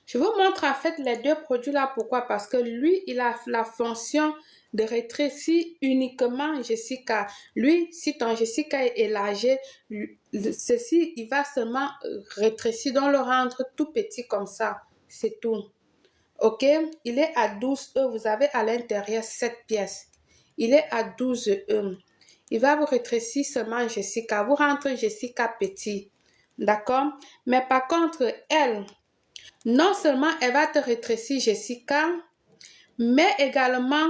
Je vous montre en fait les deux produits là. Pourquoi? Parce que lui, il a la fonction de rétrécir uniquement Jessica. Lui, si ton Jessica est élargi, ceci, il va seulement rétrécir, donc le rendre tout petit comme ça. C'est tout. Ok? Il est à 12 E. Vous avez à l'intérieur 7 pièces. Il est à 12 E. Il va vous rétrécir seulement Jessica. Vous rentrez Jessica petit. D'accord? Mais par contre, elle... Non seulement elle va te rétrécir Jessica, mais également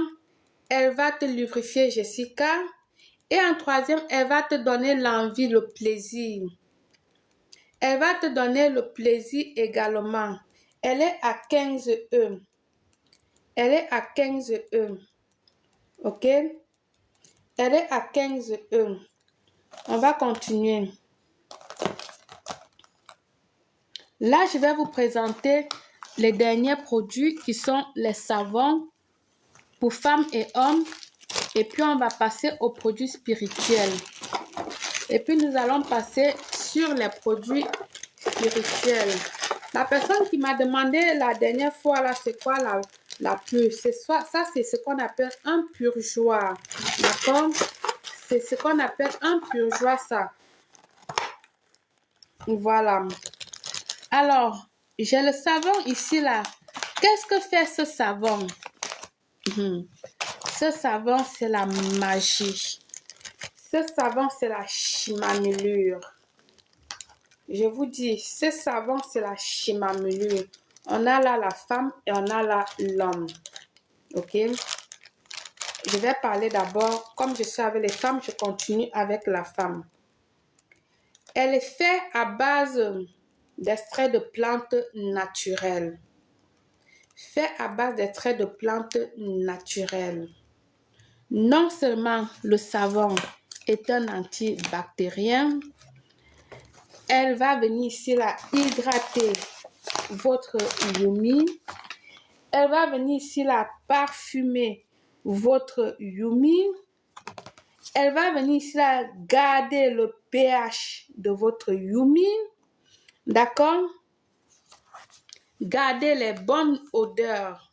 elle va te lubrifier Jessica. Et en troisième, elle va te donner l'envie, le plaisir. Elle va te donner le plaisir également. Elle est à 15 E. Elle est à 15 E. Ok? Elle est à 15 E. On va continuer. Là, je vais vous présenter les derniers produits qui sont les savons pour femmes et hommes. Et puis, on va passer aux produits spirituels. Et puis, nous allons passer sur les produits spirituel. La personne qui m'a demandé la dernière fois, là, c'est quoi la pure? Ça, c'est ce qu'on appelle un purgeoir. D'accord? C'est ce qu'on appelle un purgeoir, ça. Voilà. Alors, j'ai le savon ici, là. Qu'est-ce que fait ce savon? Ce savon, c'est la magie. Ce savon, c'est la chimamélure. Je vous dis, ce savon, c'est la chimamélure. On a là la femme et on a là l'homme. Ok? Je vais parler d'abord, comme je suis avec les femmes, je continue avec la femme. Elle est faite à base d'extraits de plantes naturelles. Fait à base d'extraits de plantes naturelles. Non seulement le savon est un antibactérien, elle va venir ici là hydrater votre yumi. Elle va venir ici là parfumer votre yumi. Elle va venir ici là garder le pH de votre yumi. D'accord? Garder les bonnes odeurs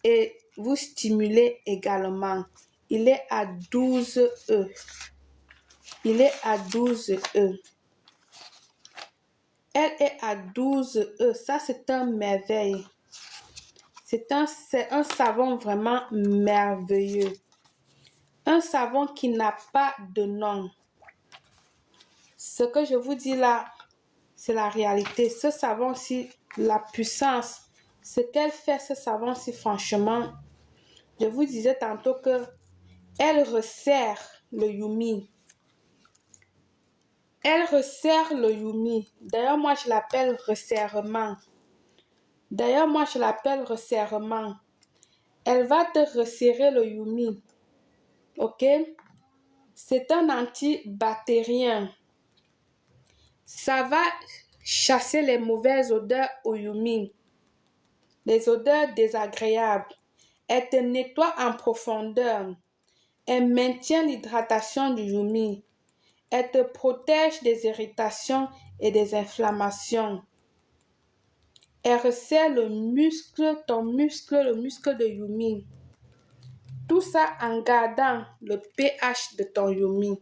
et vous stimuler également. Il est à 12 E. Il est à 12 E. Elle est à 12 E. Ça, c'est un merveille. C'est un savon vraiment merveilleux. Un savon qui n'a pas de nom. Ce que je vous dis là, c'est la réalité. Ce savon-ci, la puissance, ce qu'elle fait, ce savon-ci, franchement, je vous disais tantôt que elle resserre le yumi. Elle resserre le yumi. D'ailleurs, moi, je l'appelle resserrement. Elle va te resserrer le yumi. Ok? C'est un antibactérien. Ça va chasser les mauvaises odeurs au yumi. Les odeurs désagréables. Elle te nettoie en profondeur. Elle maintient l'hydratation du yumi. Elle te protège des irritations et des inflammations. Elle resserre le muscle de yumi. Tout ça en gardant le pH de ton yumi.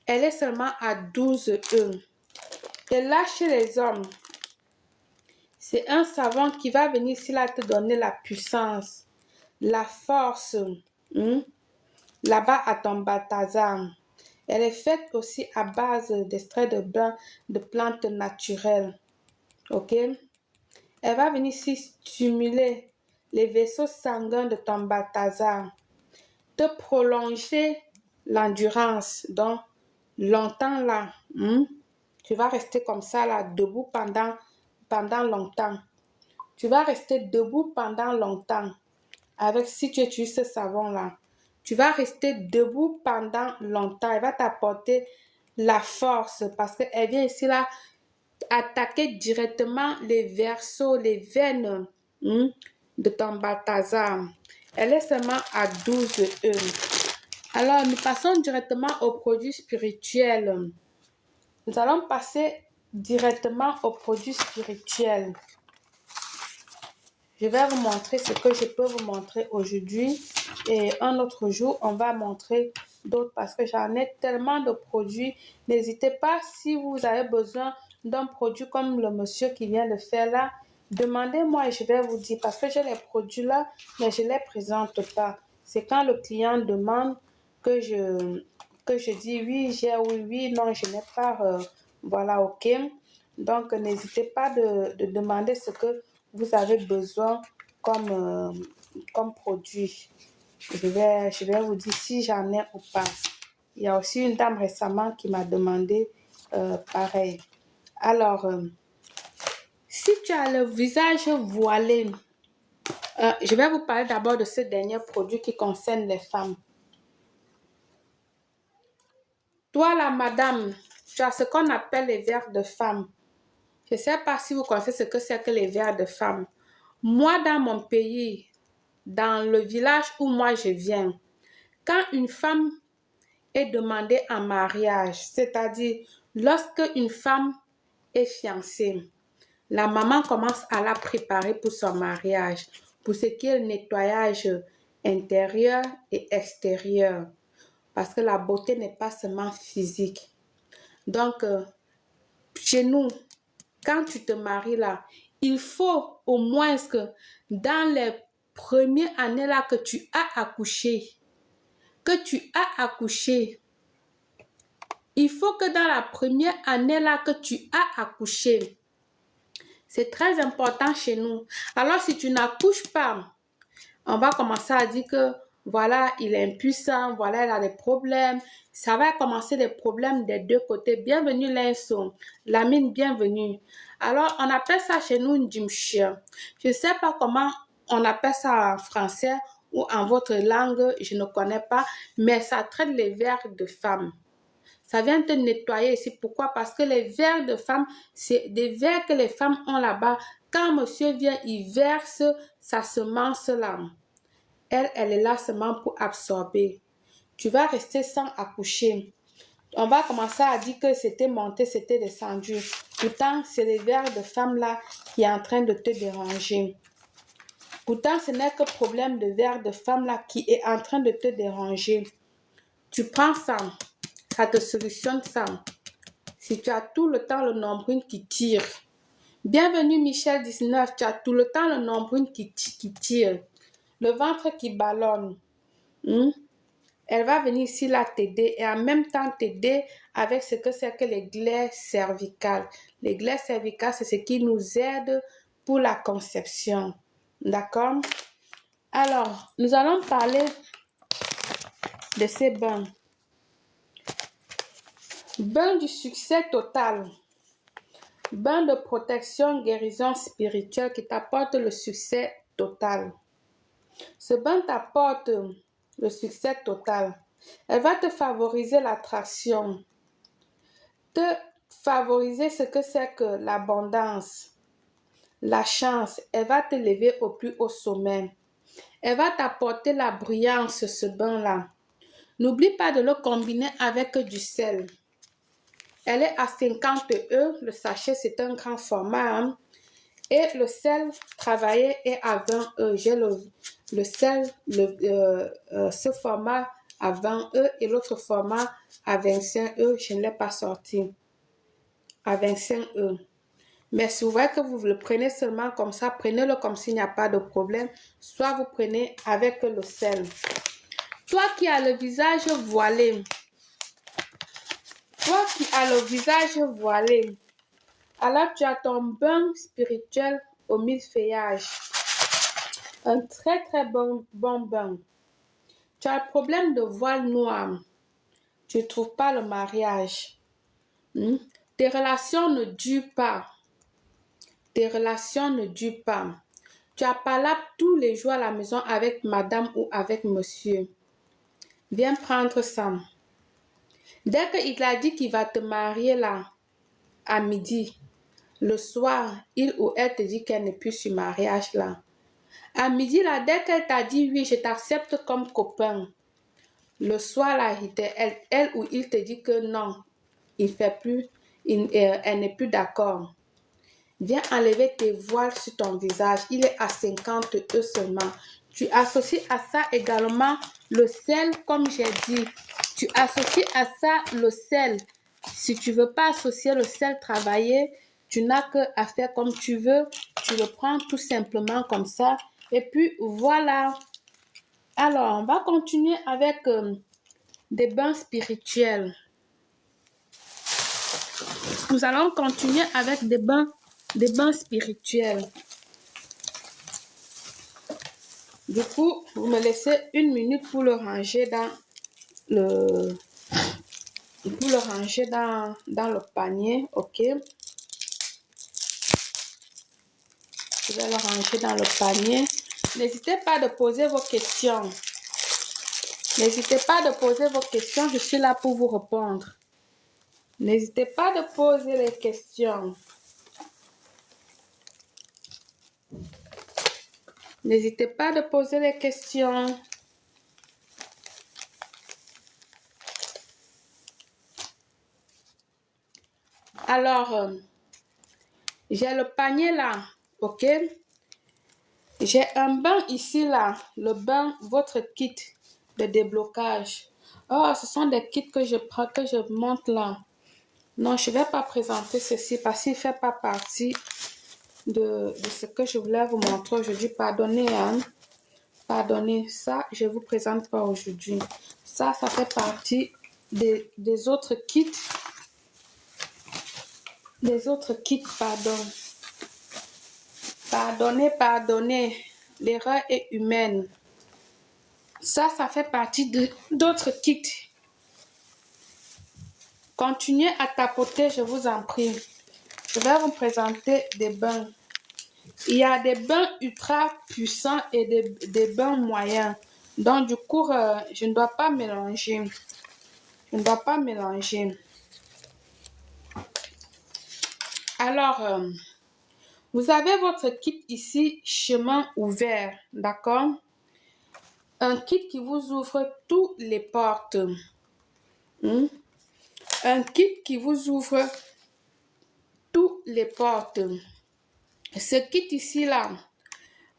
Elle est seulement à 12 E. Et là, chez les hommes, c'est un savon qui va venir ici là te donner la puissance, la force. Là-bas à ton Balthazar. Elle est faite aussi à base d'extraits de plantes naturelles. Ok? Elle va venir ici stimuler les vaisseaux sanguins de ton Balthazar. Te prolonger l'endurance. Donc, longtemps là. Tu vas rester comme ça là, debout pendant longtemps. Tu vas rester debout pendant longtemps. Si tu utilises ce savon là. Tu vas rester debout pendant longtemps. Elle va t'apporter la force parce qu'elle vient ici là attaquer directement les versos, les veines de ton Balthazar. Elle est seulement à 12 E. Alors, nous passons directement aux produits spirituels. Nous allons passer directement aux produits spirituels. Je vais vous montrer ce que je peux vous montrer aujourd'hui. Et un autre jour, on va montrer d'autres parce que j'en ai tellement de produits. N'hésitez pas, si vous avez besoin d'un produit comme le monsieur qui vient de faire là, demandez-moi et je vais vous dire. Parce que j'ai les produits là, mais je ne les présente pas. C'est quand le client demande que je dis oui, j'ai oui, non, je n'ai pas. Voilà, ok. Donc, n'hésitez pas de demander ce que vous avez besoin comme produit. Je vais vous dire si j'en ai ou pas. Il y a aussi une dame récemment qui m'a demandé pareil. Alors, si tu as le visage voilé, je vais vous parler d'abord de ce dernier produit qui concerne les femmes. Toi, la madame, tu as ce qu'on appelle les verres de femme. Je ne sais pas si vous connaissez ce que c'est que les verres de femme. Moi, dans mon pays, dans le village où moi je viens, quand une femme est demandée en mariage, c'est-à-dire lorsque une femme est fiancée, la maman commence à la préparer pour son mariage, pour ce qui est le nettoyage intérieur et extérieur. Parce que la beauté n'est pas seulement physique. Donc, chez nous, quand tu te maries là, il faut au moins que dans les premières années là que tu as accouché, il faut que dans la première année là que tu as accouché, c'est très important chez nous. Alors si tu n'accouches pas, on va commencer à dire que voilà, il est impuissant, voilà, il a des problèmes. Ça va commencer des problèmes des deux côtés. Bienvenue Linson, Lamine, bienvenue. Alors, on appelle ça chez nous une dimchia. Je ne sais pas comment on appelle ça en français ou en votre langue, je ne connais pas, mais ça traite les vers de femmes. Ça vient te nettoyer ici. Pourquoi? Parce que les vers de femmes, c'est des vers que les femmes ont là-bas. Quand monsieur vient, il verse sa semence là. Elle est là seulement pour absorber. Tu vas rester sans accoucher. On va commencer à dire que c'était monté, c'était descendu. Pourtant, c'est les vers de femme là qui est en train de te déranger. Pourtant, ce n'est que problème de vers de femme là qui est en train de te déranger. Tu prends ça, ça te solutionne ça. Si tu as tout le temps le nombril qui tire. Bienvenue Michel 19, tu as tout le temps le nombril qui tire. Le ventre qui ballonne. Elle va venir ici là t'aider et en même temps t'aider avec ce que c'est que les glaises cervicales. Les glaises cervicales, c'est ce qui nous aide pour la conception. D'accord? Alors, nous allons parler de ces bains. Bain du succès total. Bain de protection, guérison spirituelle qui t'apporte le succès total. Ce bain t'apporte le succès total. Elle va te favoriser l'attraction, te favoriser ce que c'est que l'abondance, la chance. Elle va te lever au plus haut sommet. Elle va t'apporter la brillance, ce bain-là. N'oublie pas de le combiner avec du sel. Elle est à 50 €. Le sachet, c'est un grand format. Hein? Et le sel travaillé est à 20 €. J'ai le sel, ce format à 20 € et l'autre format à 25 €. Je ne l'ai pas sorti. À 25 €. Mais si vous voyez que vous le prenez seulement comme ça, prenez-le comme s'il n'y a pas de problème. Soit vous prenez avec le sel. Toi qui as le visage voilé. Toi qui as le visage voilé. Alors tu as ton bain spirituel au millefeuillage. Un très très bon bain. Tu as le problème de voile noir. Tu ne trouves pas le mariage. Tes relations ne durent pas. Tes relations ne durent pas. Tu as parlable tous les jours à la maison avec madame ou avec monsieur. Viens prendre ça. Dès qu'il a dit qu'il va te marier là, à midi, le soir, il ou elle te dit qu'elle n'est plus sur mariage là. À midi là, dès qu'elle t'a dit oui, je t'accepte comme copain. Le soir là, elle ou il te dit que non, elle n'est plus d'accord. Viens enlever tes voiles sur ton visage. Il est à 50 € seulement. Tu associes à ça également le sel, comme j'ai dit. Tu associes à ça le sel. Si tu ne veux pas associer le sel travaillé, tu n'as qu'à faire comme tu veux. Tu le prends tout simplement comme ça. Et puis voilà. Alors, on va continuer avec des bains spirituels. Nous allons continuer avec des bains spirituels. Du coup, vous me laissez 1 minute pour le ranger dans le panier, ok? Je vais le ranger dans le panier. N'hésitez pas de poser vos questions. N'hésitez pas de poser vos questions, je suis là pour vous répondre. N'hésitez pas de poser les questions. N'hésitez pas de poser les questions. Alors, J'ai le panier là, ok? J'ai un bain ici là, le bain, votre kit de déblocage. Oh, ce sont des kits que je prends, que je monte là. Non, je ne vais pas présenter ceci parce qu'il ne fait pas partie de ce que je voulais vous montrer aujourd'hui. Pardonnez, hein? Pardonnez, ça, je ne vous présente pas aujourd'hui. Ça fait partie des autres kits. Des autres kits, pardon. Pardonnez. L'erreur est humaine. Ça fait partie d'autres kits. Continuez à tapoter, je vous en prie. Je vais vous présenter des bains. Il y a des bains ultra puissants et des bains moyens. Donc, du coup, je ne dois pas mélanger. Je ne dois pas mélanger. Alors, vous avez votre kit ici, chemin ouvert, d'accord? Un kit qui vous ouvre toutes les portes. Un kit qui vous ouvre toutes les portes. Ce kit ici là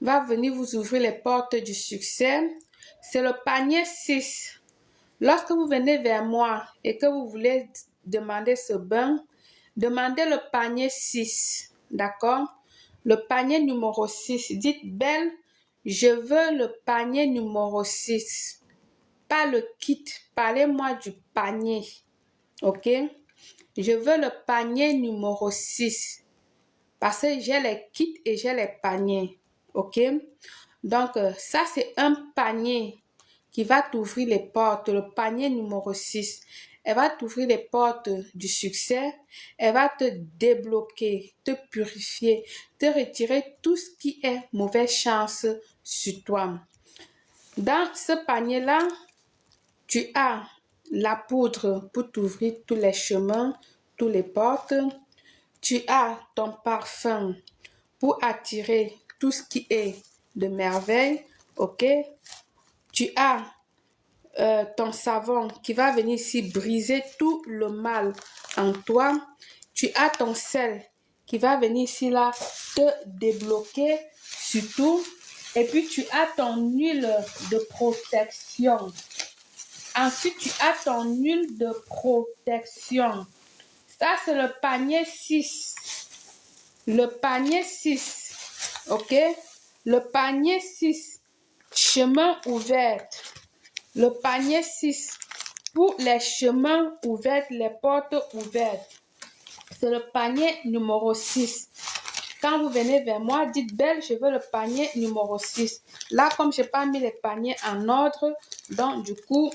va venir vous ouvrir les portes du succès. C'est le panier 6. Lorsque vous venez vers moi et que vous voulez demander ce bain, demandez le panier 6. D'accord? Le panier numéro 6. Dites, Belle, je veux le panier numéro 6. Pas le kit. Parlez-moi du panier. Ok? Je veux le panier numéro 6. Parce que j'ai les kits et j'ai les paniers. Ok? Donc, ça, c'est un panier qui va t'ouvrir les portes. Le panier numéro 6. Elle va t'ouvrir les portes du succès. Elle va te débloquer, te purifier, te retirer tout ce qui est mauvaise chance sur toi. Dans ce panier-là, tu as la poudre pour t'ouvrir tous les chemins, toutes les portes. Tu as ton parfum pour attirer tout ce qui est de merveille, ok? Tu as ton savon qui va venir ici briser tout le mal en toi. Tu as ton sel qui va venir ici là te débloquer surtout. Et puis tu as ton huile de protection. Ensuite, tu as ton huile de protection. Ça, c'est le panier 6. Le panier 6. Ok? Le panier 6. Chemin ouvert. Le panier 6. Pour les chemins ouverts, les portes ouvertes. C'est le panier numéro 6. Quand vous venez vers moi, dites Belle, je veux le panier numéro 6. Là, comme je n'ai pas mis les paniers en ordre, donc du coup,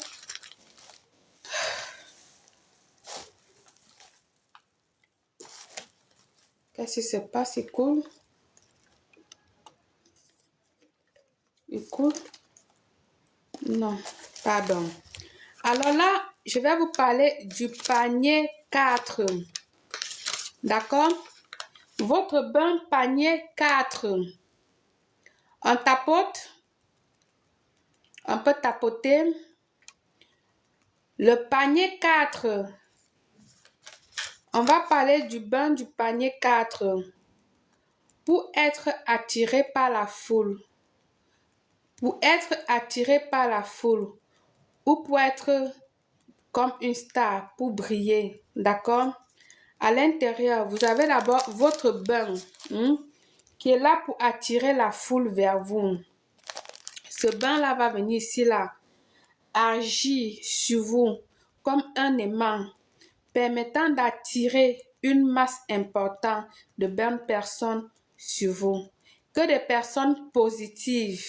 qu'est-ce qui se passe? Il coule. Il coule. Non, pardon. Alors là, je vais vous parler du panier 4. D'accord? Votre bain panier 4. On tapote. On peut tapoter. Le panier 4. On va parler du bain du panier 4. Pour être attiré par la foule. Pour être attiré par la foule. Ou pour être comme une star, pour briller. D'accord? À l'intérieur, vous avez d'abord votre bain qui est là pour attirer la foule vers vous. Ce bain-là va venir ici, là, agir sur vous comme un aimant, permettant d'attirer une masse importante de bonnes personnes sur vous. Que des personnes positives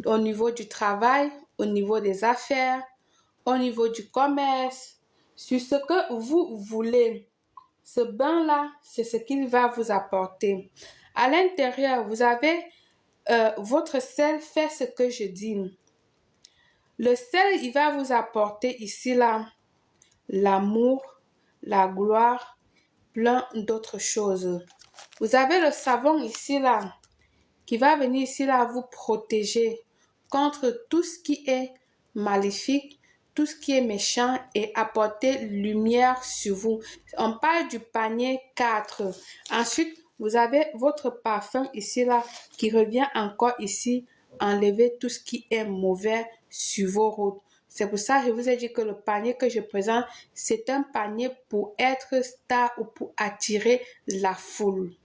au niveau du travail, au niveau des affaires, au niveau du commerce, sur ce que vous voulez. Ce bain-là, c'est ce qu'il va vous apporter. À l'intérieur, vous avez votre sel, fait ce que je dis. Le sel, il va vous apporter ici, là, l'amour, la gloire, plein d'autres choses. Vous avez le savon ici, là, qui va venir ici, là, vous protéger contre tout ce qui est maléfique, tout ce qui est méchant et apporter lumière sur vous. On parle du panier 4. Ensuite, vous avez votre parfum ici, là, qui revient encore ici, enlever tout ce qui est mauvais sur vos routes. C'est pour ça que je vous ai dit que le panier que je présente, c'est un panier pour être star ou pour attirer la foule.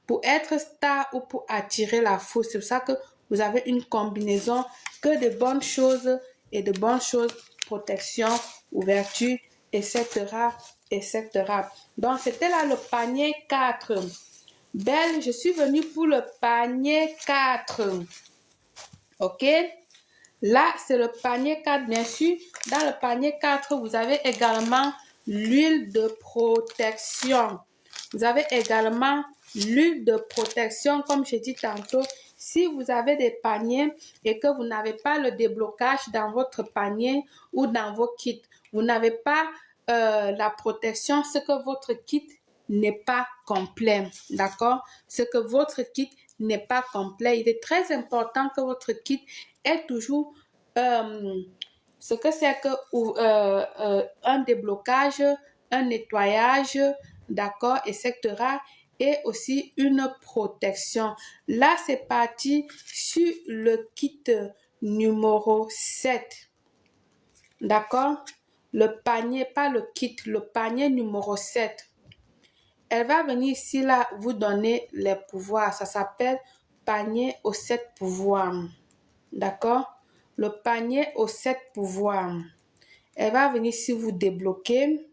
Pour être star ou pour attirer la foule, c'est pour ça que vous avez une combinaison que de bonnes choses et de bonnes choses, protection, ouverture, etc., etc. Donc, c'était là le panier 4. Belle, je suis venue pour le panier 4. OK? Là, c'est le panier 4, bien sûr. Dans le panier 4, vous avez également l'huile de protection. Vous avez également l'huile de protection, comme j'ai dit tantôt. Si vous avez des paniers et que vous n'avez pas le déblocage dans votre panier ou dans vos kits, vous n'avez pas la protection, c'est que votre kit n'est pas complet. D'accord? C'est que votre kit n'est pas complet. Il est très important que votre kit ait toujours ce que c'est que un déblocage, un nettoyage, d'accord, etc. Et aussi une protection. Là, c'est parti sur le kit numéro 7. D'accord? Le panier, pas le kit, le panier numéro 7. Elle va venir ici, là, vous donner les pouvoirs. Ça s'appelle panier aux 7 pouvoirs. D'accord? Le panier aux 7 pouvoirs. Elle va venir ici vous débloquer.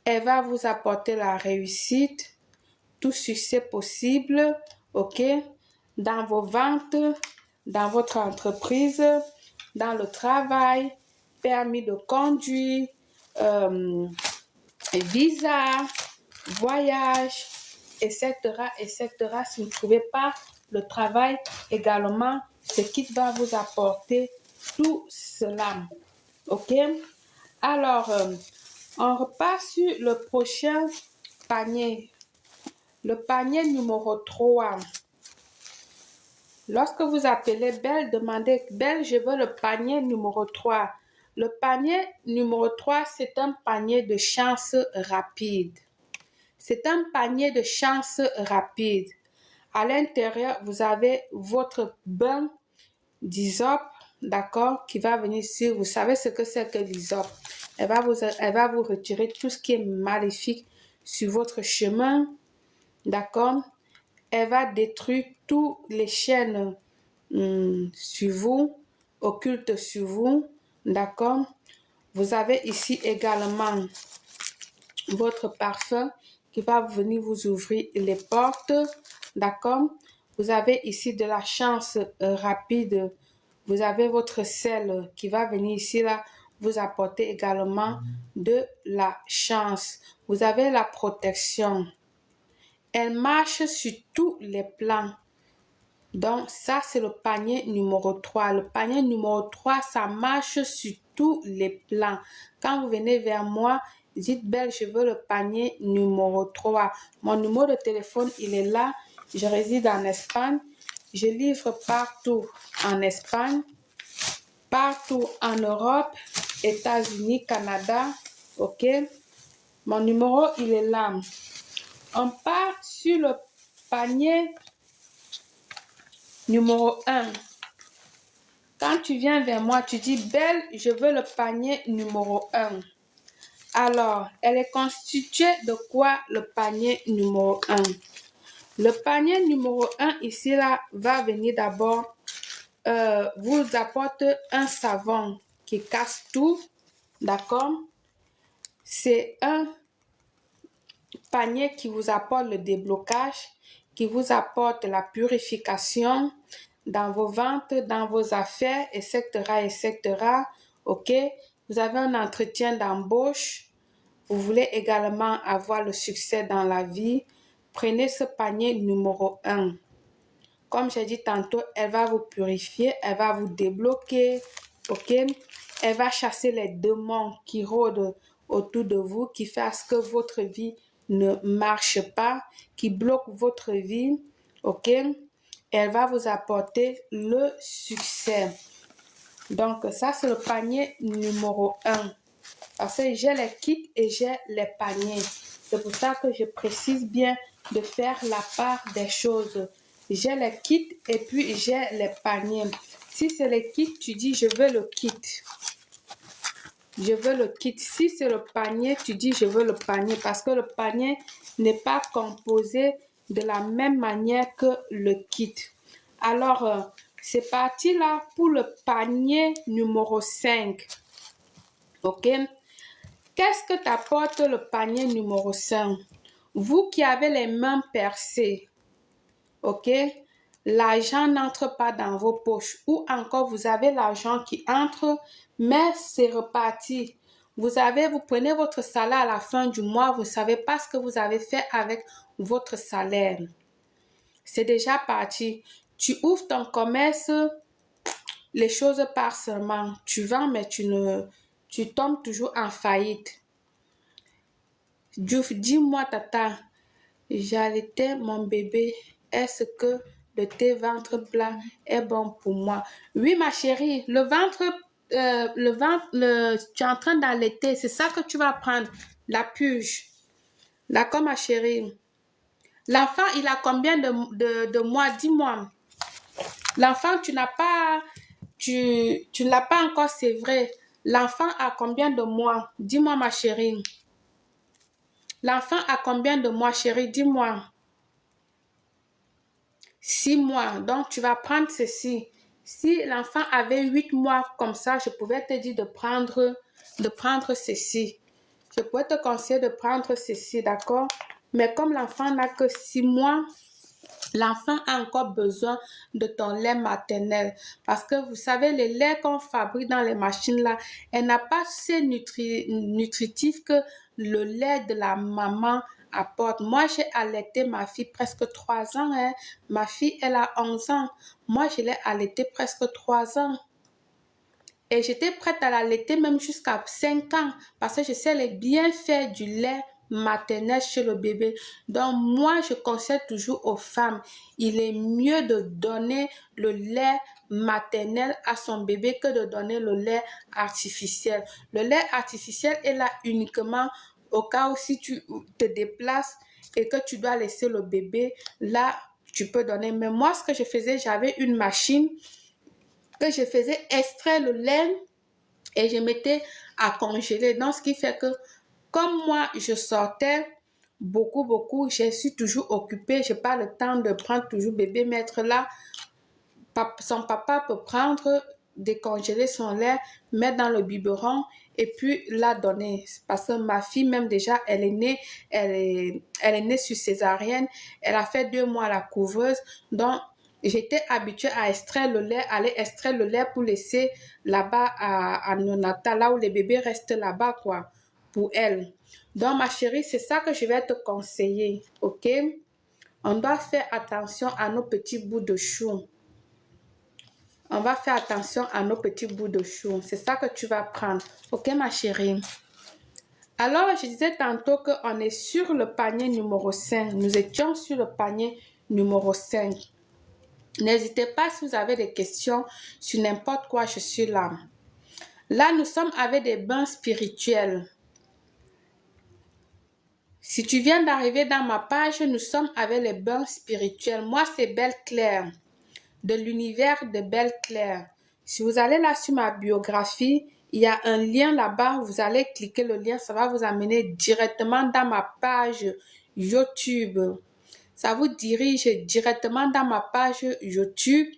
Elle va vous apporter la réussite, tout succès possible, ok? Dans vos ventes, dans votre entreprise, dans le travail, permis de conduire, visa, voyage, etc., etc. Si vous ne trouvez pas le travail également, ce kit va vous apporter tout cela. OK? Alors, on repart sur le prochain panier. Le panier numéro 3. Lorsque vous appelez Belle, demandez Belle, je veux le panier numéro 3. Le panier numéro 3, c'est un panier de chance rapide. C'est un panier de chance rapide. À l'intérieur, vous avez votre bain d'hysope, d'accord, qui va venir ici. Vous savez ce que c'est que l'hysope. Elle va vous retirer tout ce qui est maléfique sur votre chemin, d'accord. Elle va détruire toutes les chaînes sur vous, occultes sur vous, d'accord. Vous avez ici également votre parfum qui va venir vous ouvrir les portes, d'accord. Vous avez ici de la chance rapide. Vous avez votre sel qui va venir ici, là, vous apporter également de la chance. Vous avez la protection. Elle marche sur tous les plans. Donc, ça, c'est le panier numéro 3. Le panier numéro 3, ça marche sur tous les plans. Quand vous venez vers moi, dites Belle, je veux le panier numéro 3. Mon numéro de téléphone, il est là. Je réside en Espagne. Je livre partout en Espagne, partout en Europe, États-Unis, Canada. OK? Mon numéro, il est là. On part sur le panier numéro 1. Quand tu viens vers moi, tu dis Belle, je veux le panier numéro 1. Alors, elle est constituée de quoi le panier numéro 1? Le panier numéro 1 ici, là, va venir d'abord vous apporte un savon qui casse tout, d'accord? C'est un panier qui vous apporte le déblocage, qui vous apporte la purification dans vos ventes, dans vos affaires, etc., etc. OK? Vous avez un entretien d'embauche. Vous voulez également avoir le succès dans la vie. Prenez ce panier numéro 1. Comme j'ai dit tantôt, elle va vous purifier, elle va vous débloquer. OK? Elle va chasser les démons qui rôdent autour de vous, qui fassent que votre vie ne marche pas, qui bloquent votre vie. OK? Elle va vous apporter le succès. Donc, ça, c'est le panier numéro 1. Parce que j'ai les kits et j'ai les paniers. C'est pour ça que je précise bien de faire la part des choses. J'ai les kits et puis j'ai les paniers. Si c'est les kits, tu dis je veux le kit. Je veux le kit. Si c'est le panier, tu dis je veux le panier. Parce que le panier n'est pas composé de la même manière que le kit. Alors, c'est parti là pour le panier numéro 5. Ok? Qu'est-ce que t'apporte le panier numéro 5? Vous qui avez les mains percées, ok? L'argent n'entre pas dans vos poches. Ou encore, vous avez l'argent qui entre, mais c'est reparti. Vous prenez votre salaire à la fin du mois, vous ne savez pas ce que vous avez fait avec votre salaire. C'est déjà parti. Tu ouvres ton commerce, les choses partent seulement. Tu vends, mais tu tombes toujours en faillite. Dis-moi, tata, j'allaitais mon bébé. Est-ce que le thé ventre plat est bon pour moi? Oui, ma chérie, le ventre, tu es en train d'allaiter. C'est ça que tu vas prendre. La purge. D'accord, ma chérie? L'enfant, il a combien de mois? Dis-moi. L'enfant, tu n'as pas, tu ne l'as pas encore, c'est vrai. L'enfant a combien de mois? Dis-moi, ma chérie. L'enfant a combien de mois, chérie? Dis-moi. 6 mois. Donc, tu vas prendre ceci. Si l'enfant avait 8 mois comme ça, je pouvais te dire de prendre ceci. Je pourrais te conseiller de prendre ceci, d'accord? Mais comme l'enfant n'a que 6 mois, l'enfant a encore besoin de ton lait maternel. Parce que vous savez, le lait qu'on fabrique dans les machines là, elle n'a pas assez nutritif que le lait de la maman apporte. Moi, j'ai allaité ma fille presque 3 ans. Hein. Ma fille, elle a 11 ans. Moi, je l'ai allaitée presque 3 ans. Et j'étais prête à l'allaiter même jusqu'à 5 ans. Parce que je sais les bienfaits du lait maternelle chez le bébé. Donc, moi, je conseille toujours aux femmes, il est mieux de donner le lait maternel à son bébé que de donner le lait artificiel. Le lait artificiel est là uniquement au cas où si tu te déplaces et que tu dois laisser le bébé, là, tu peux donner. Mais moi, ce que je faisais, j'avais une machine que je faisais extraire le lait et je mettais à congeler. Donc, ce qui fait que comme moi, je sortais beaucoup, je suis toujours occupée. Je n'ai pas le temps de prendre toujours bébé, mettre là. Son papa peut prendre, décongeler son lait, mettre dans le biberon et puis la donner. Parce que ma fille, même déjà, elle est née sur césarienne. Elle a fait 2 mois à la couveuse. Donc, j'étais habituée à extraire le lait, aller extraire le lait pour laisser là-bas à Nonata, là où les bébés restent là-bas, quoi. Pour elle. Donc, ma chérie, c'est ça que je vais te conseiller, ok? On doit faire attention à nos petits bouts de chou. On va faire attention à nos petits bouts de chou. C'est ça que tu vas prendre, ok, ma chérie? Alors, je disais tantôt qu'on est sur le panier numéro 5. Nous étions sur le panier numéro 5. N'hésitez pas si vous avez des questions sur n'importe quoi, je suis là. Là, nous sommes avec des bains spirituels. Si tu viens d'arriver dans ma page, nous sommes avec les bains spirituels. Moi, c'est Belle Claire, de l'univers de Belle Claire. Si vous allez là sur ma biographie, il y a un lien là-bas. Vous allez cliquer le lien, ça va vous amener directement dans ma page YouTube. Ça vous dirige directement dans ma page YouTube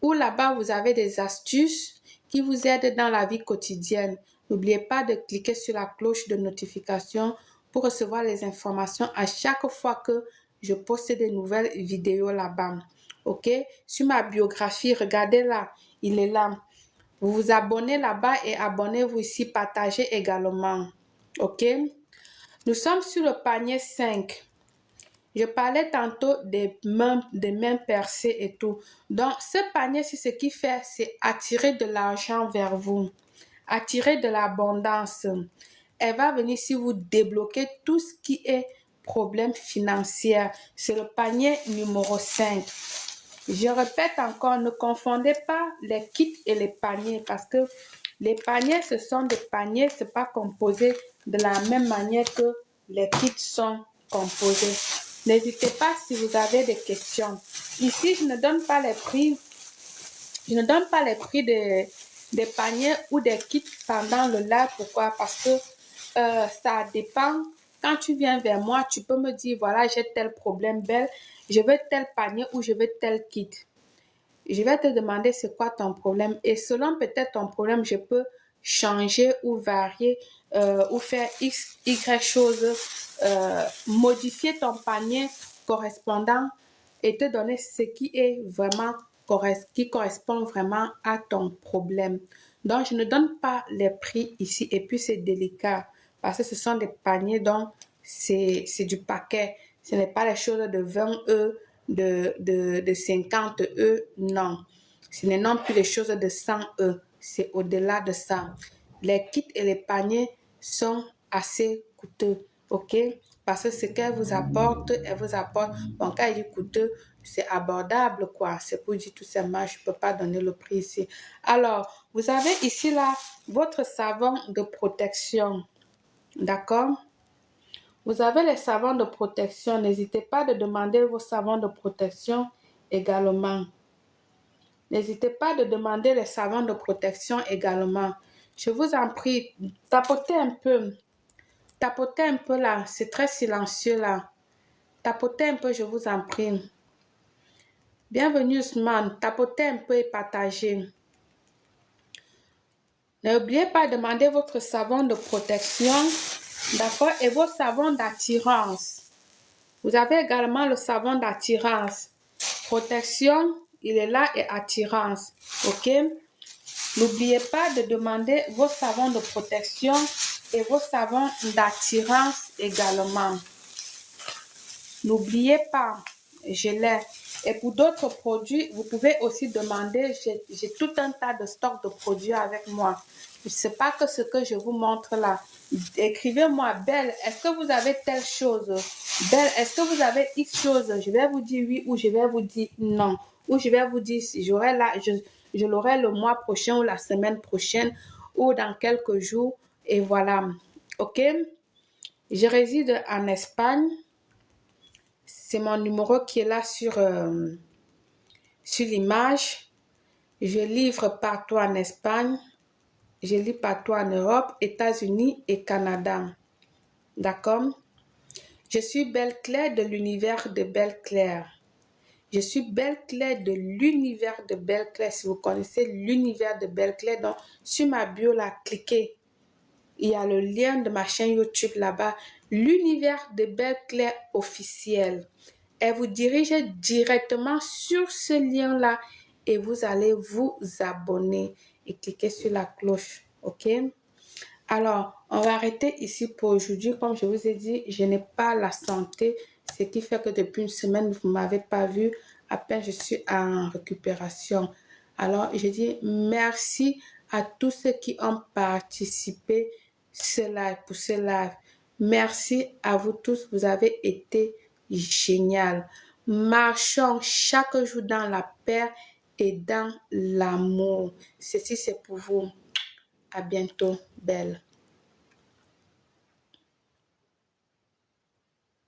où là-bas, vous avez des astuces qui vous aident dans la vie quotidienne. N'oubliez pas de cliquer sur la cloche de notification pour recevoir les informations à chaque fois que je poste de nouvelles vidéos là-bas. Ok? Sur ma biographie, regardez là, il est là. Vous vous abonnez là-bas et abonnez-vous ici, partagez également. Ok? Nous sommes sur le panier 5. Je parlais tantôt des mains percées et tout. Donc, ce panier, c'est ce qui fait, c'est attirer de l'argent vers vous. Attirer de l'abondance. Elle va venir si vous débloquez tout ce qui est problème financier. C'est le panier numéro 5. Je répète encore, ne confondez pas les kits et les paniers parce que les paniers, ce sont des paniers, ce n'est pas composé de la même manière que les kits sont composés. N'hésitez pas si vous avez des questions. Ici, je ne donne pas les prix. Je ne donne pas les prix des paniers ou des kits pendant le live. Pourquoi? Parce que ça dépend. Quand tu viens vers moi, tu peux me dire, voilà, j'ai tel problème, Belle, je veux tel panier ou je veux tel kit. Je vais te demander c'est quoi ton problème et selon peut-être ton problème, je peux changer ou varier ou faire X, Y choses, modifier ton panier correspondant et te donner ce qui est vraiment qui correspond vraiment à ton problème. Donc, je ne donne pas les prix ici et puis c'est délicat parce que ce sont des paniers donc c'est du paquet. Ce n'est pas les choses de 20 €, de 50 €, non. Ce n'est non plus les choses de 100 €, c'est au-delà de ça. Les kits et les paniers sont assez coûteux, ok? Parce que ce qu'elle vous apporte, bon, quand elle dit coûteux, c'est abordable, quoi. C'est pour dire tout simplement, je ne peux pas donner le prix ici. Alors, vous avez ici, là, votre savon de protection, d'accord? Vous avez les savons de protection. N'hésitez pas de demander vos savons de protection également. N'hésitez pas de demander les savons de protection également. Je vous en prie, tapotez un peu. Tapotez un peu là. C'est très silencieux là. Tapotez un peu, je vous en prie. Bienvenue Ousmane. Tapotez un peu et partagez. N'oubliez pas de demander votre savon de protection. D'accord? Et vos savons d'attirance. Vous avez également le savon d'attirance. Protection, il est là et attirance. Ok? N'oubliez pas de demander vos savons de protection et vos savons d'attirance également. N'oubliez pas, je l'ai. Et pour d'autres produits, vous pouvez aussi demander, j'ai tout un tas de stocks de produits avec moi. Je ne sais pas que ce que je vous montre là. Écrivez-moi, Belle, est-ce que vous avez telle chose? Belle, est-ce que vous avez X chose? Je vais vous dire oui ou je vais vous dire non. Ou je vais vous dire, je l'aurai le mois prochain ou la semaine prochaine ou dans quelques jours. Et voilà. OK? Je réside en Espagne. C'est mon numéro qui est là sur l'image. Je livre partout en Espagne. Je lis partout en Europe, États-Unis et Canada. D'accord? Je suis Belle Claire de l'univers de Belle Claire. Je suis Belle Claire de l'univers de Belle Claire. Si vous connaissez l'univers de Belle Claire, donc sur ma bio, là, cliquez. Il y a le lien de ma chaîne YouTube là-bas. L'univers de Belle Claire officiel. Elle vous dirige directement sur ce lien-là et vous allez vous abonner et cliquer sur la cloche. OK? Alors, on va arrêter ici pour aujourd'hui. Comme je vous ai dit, je n'ai pas la santé, ce qui fait que depuis une semaine, vous ne m'avez pas vu. À peine je suis en récupération. Alors, je dis merci à tous ceux qui ont participé pour ce live. Merci à vous tous. Vous avez été génial. Marchons chaque jour dans la paix et dans l'amour. Ceci, c'est pour vous. À bientôt, Belle.